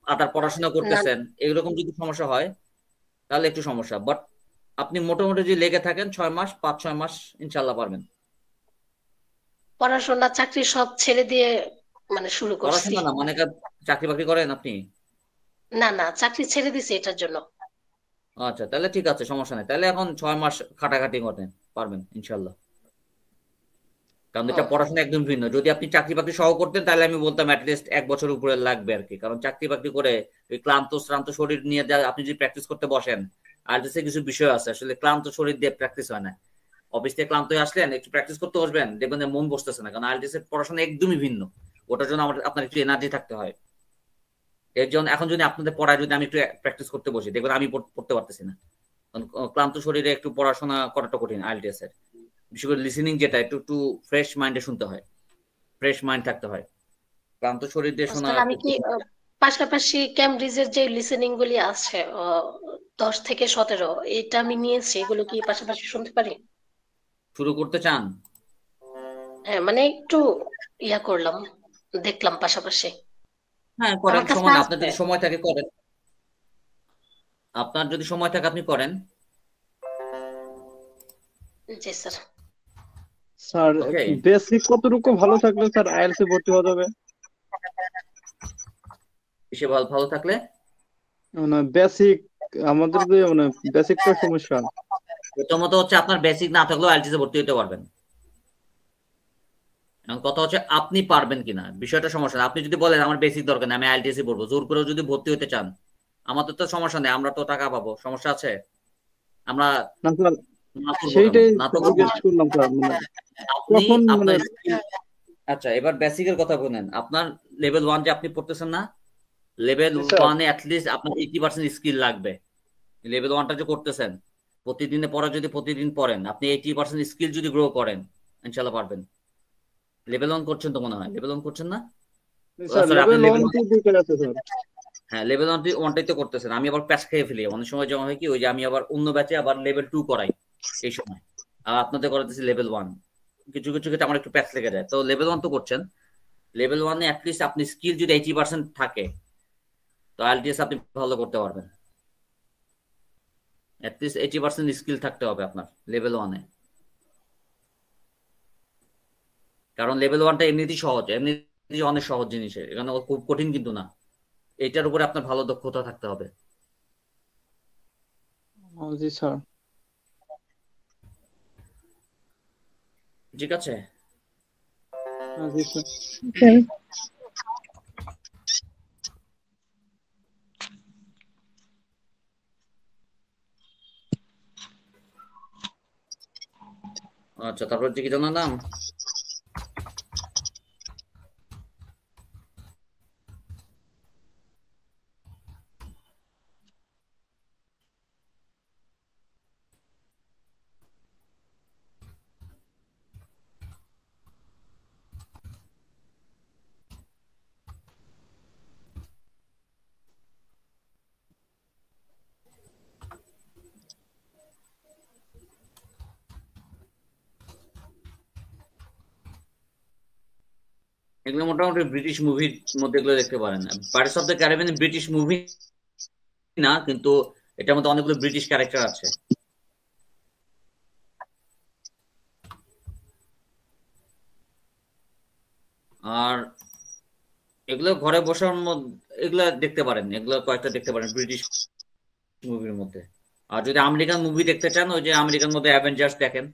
Speaker 1: আর তার পড়াশোনা করতেছেন, এরকম যদি সমস্যা হয় তাহলে একটু সমস্যা। বাট আপনি মোটামুটি যদি লেগে থাকেন 6 মাস 5-6 মাস ইনশাল্লাহ পারবেন।
Speaker 6: পড়াশোনা চাকরি সব ছেড়ে দিয়ে মানে শুরু করছি।
Speaker 1: পড়াশোনা না মানে চাকরি বাকরি করেন আপনি?
Speaker 6: না না চাকরি ছেড়ে দিছি এটার জন্য।
Speaker 1: আচ্ছা, তাহলে ঠিক আছে, সমস্যা নেই। তাহলে এখন 6 মাস খাটাখাটি করেন, পারবেন ইনশাল্লাহ। কারণ এটা পড়াশোনা একদম ভিন্ন। যদি আপনি চাকরি বাকরি সহ করতেন তাহলে আমি বলতাম অ্যাটলিস্ট 1 বছর উপরে লাগবে আর কি। কারণ চাকরি বাকরি করে ওই ক্লান্ত শ্রান্ত শরীর নিয়ে আপনি যদি প্র্যাকটিস করতে বসেন, আইএলটিএস কিছু বিষয় আছে আসলে ক্লান্ত শরীর দিয়ে প্র্যাকটিস হয় না। অফিস থেকে ক্লান্ত হয়ে আসলেন, একটু প্র্যাকটিস করতে বসবেন, দেখবেন যে মন বসতেছে না, কারণ আইএলটিএস এর পড়াশোনা একদমই ভিন্ন। ওটার জন্য আপনার একটু এনার্জি থাকতে হয়। এর জন্য এখন যদি আপনাদের পড়ায় যদি আমি একটু প্র্যাকটিস করতে বসি, দেখবেন আমি পড়তে পারতেছি না, কারণ ক্লান্ত শরীরে একটু পড়াশোনা করাটা কঠিন আইএলটিএস এর। বিশেষ করে লিসেনিং যেটা একটু ফ্রেশ মাইন্ডে শুনতে হয়, ফ্রেশ মাইন্ড থাকতে হয়। ক্লান্ত শরীর দিয়ে শোনা।
Speaker 6: আমি কি পাশাপাশি ক্যামব্রিজের যে লিসেনিং গুলি আছে 10 থেকে 17 এটা আমি নিয়েছি, এগুলো কি পাশাপাশি শুনতে পারি?
Speaker 1: শুরু করতে চান?
Speaker 6: হ্যাঁ মানে একটু ইয়া করলাম, দেখলাম পাশাপাশি।
Speaker 1: হ্যাঁ করেন, সময় না, আপনার যদি সময় থাকে করেন। আপনার যদি সময় থাকে আপনি করেন।
Speaker 6: জি স্যার।
Speaker 11: স্যার
Speaker 1: ওকে,
Speaker 11: বেসিক কতটুকু ভালো থাকলে স্যার আইএলটিএস এ ভর্তি হওয়া যাবে?
Speaker 1: কিসে ভালো ভালো থাকলে?
Speaker 11: মানে বেসিক, আমাদের যে মানে বেসিকটা সমস্যা।
Speaker 1: প্রথমত হচ্ছে আপনার বেসিক না থাকলেও আইএলটিএস এ ভর্তি হতে পারবেন। এখন কথা হচ্ছে আপনি পারবেন কিনা, বিষয়টা সমস্যা না। আপনি যদি বলেন আমার বেসিক দরকার নেই, আমি আইএলটিএস এ পড়বো, জোর করেও যদি ভর্তি হতে চান, আমাদের তো সমস্যা নেই, আমরা তো টাকা পাবো, সমস্যা আছে? আমরা
Speaker 11: না স্যার,
Speaker 1: না করবো কেন?
Speaker 11: সেইটাই
Speaker 1: না তো করবো
Speaker 11: জিজ্ঞেস
Speaker 1: না।
Speaker 11: করলাম স্যার, মানে
Speaker 1: আপনি
Speaker 11: কখন মানে
Speaker 1: আপনার skill- আচ্ছা, এবার বেসিকের কথা বলেন। আপনার লেভেল 1 যে আপনি পড়তেছেন না, লেভেল
Speaker 11: জি স্যার।
Speaker 1: 1 এ অ্যাটলিস্ট আপনার 80% স্কিল লাগবে। লেভেল 1টা যে করতেছেন, প্রতিদিনে পড়া যদি প্রতিদিন পড়েন, আপনি 80% স্কিল যদি গ্রো করেন, ইনশাআল্লাহ পারবেন। লেভেল 1 করছেন তো মনে হয়, লেভেল 1 করছেন না?
Speaker 11: স্যার
Speaker 1: সরি, আপনি
Speaker 11: লেভেল
Speaker 1: লেভেল
Speaker 11: 1 2 দুইটা আছে স্যার।
Speaker 1: হ্যাঁ, লেভেল 1টাই তো করতেছেন। আমি আবার প্যাচ খেয়ে ফেলি অনেক সময়, যেমন হয় কি, ওই যে আমি আবার অন্য ব্যাচে আবার লেভেল 2 করাই এই সময়, আর আপনাদের করাতেছি লেভেল 1। কিছু কিছু ক্ষেত্রে আমার একটু প্যাচ লেগে যায়। তো লেভেল 1 তো করছেন, লেভেল 1 এ অ্যাটলিস্ট আপনি স্কিল যদি 80% থাকে, তো আইএলটিএস আপনি ভালো করতে পারবেন। অ্যাটলিস্ট 80% স্কিল থাকতে হবে আপনার লেভেল 1 এ। কারণ লেভেল 1টা এমনিতেই সহজ, এমনিতেই অনেক সহজ জিনিস, এখানে খুব কঠিন কিন্তু না। এটার উপরে আপনার ভালো দক্ষতা থাকতে হবে।
Speaker 11: জি স্যার।
Speaker 1: ঠিক আছে?
Speaker 11: জি স্যার।
Speaker 1: আচ্ছা, তারপর হচ্ছে কি জানার নাম? এগুলো মোটামুটি ব্রিটিশ মুভির মধ্যে এগুলো দেখতে পারেন। Pirates of the Caribbean British movie না, কিন্তু এটার মধ্যে অনেকগুলো ব্রিটিশ ক্যারেক্টার আছে। আর এগুলো ঘরে বসার মধ্যে এগুলো দেখতে পারেন, এগুলো কয়েকটা দেখতে পারেন ব্রিটিশ মুভির মধ্যে। আর যদি আমেরিকান মুভি দেখতে চান, ওই যে আমেরিকান মধ্যে অ্যাভেঞ্জার্স দেখেন,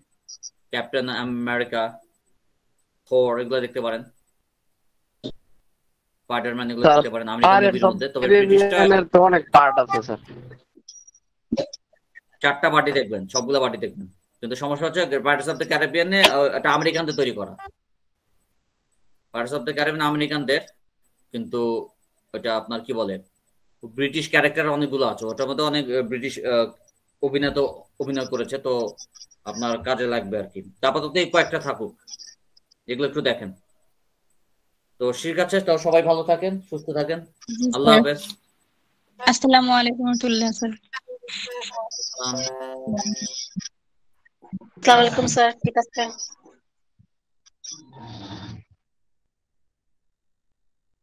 Speaker 1: ক্যাপ্টেন আমেরিকা, থর, এগুলো দেখতে পারেন, স্পাইডারম্যান, এগুলো
Speaker 9: স্যার
Speaker 1: দেখতে পারেন আমেরিকান মুভির মধ্যে। তবে ব্রিটিশটা
Speaker 9: ক্যারিবিয়ানের তো অনেক পার্ট আছে স্যার।
Speaker 1: 4টা পার্টি দেখবেন, সবগুলো পার্টি দেখবেন, কিন্তু সমস্যা হচ্ছে পাইরেটস অফ দ্য ক্যারিবিয়ানে এটা আমেরিকানদের তৈরি করা। পাইরেটস অফ দ্য ক্যারিবিয়ান আমেরিকানদের, কিন্তু ওটা আপনার কি বলে, ব্রিটিশ ক্যারেক্টার অনেকগুলো আছে, ওটার মধ্যে অনেক ব্রিটিশ অভিনয় করেছে, তো আপনার কাজে লাগবে আর কি। আপাতত এই কয়েকটা থাকুক, এগুলো একটু দেখেন। তো ঠিক আছে, তো সবাই ভালো থাকেন, সুস্থ থাকেন,
Speaker 7: জি
Speaker 1: আল্লাহ
Speaker 7: স্যার।
Speaker 1: হাফেজ।
Speaker 7: আসসালামু আলাইকুম রহমতুল্লাহ স্যার।
Speaker 6: আসসালামু আলাইকুম স্যার, ঠিক আছে।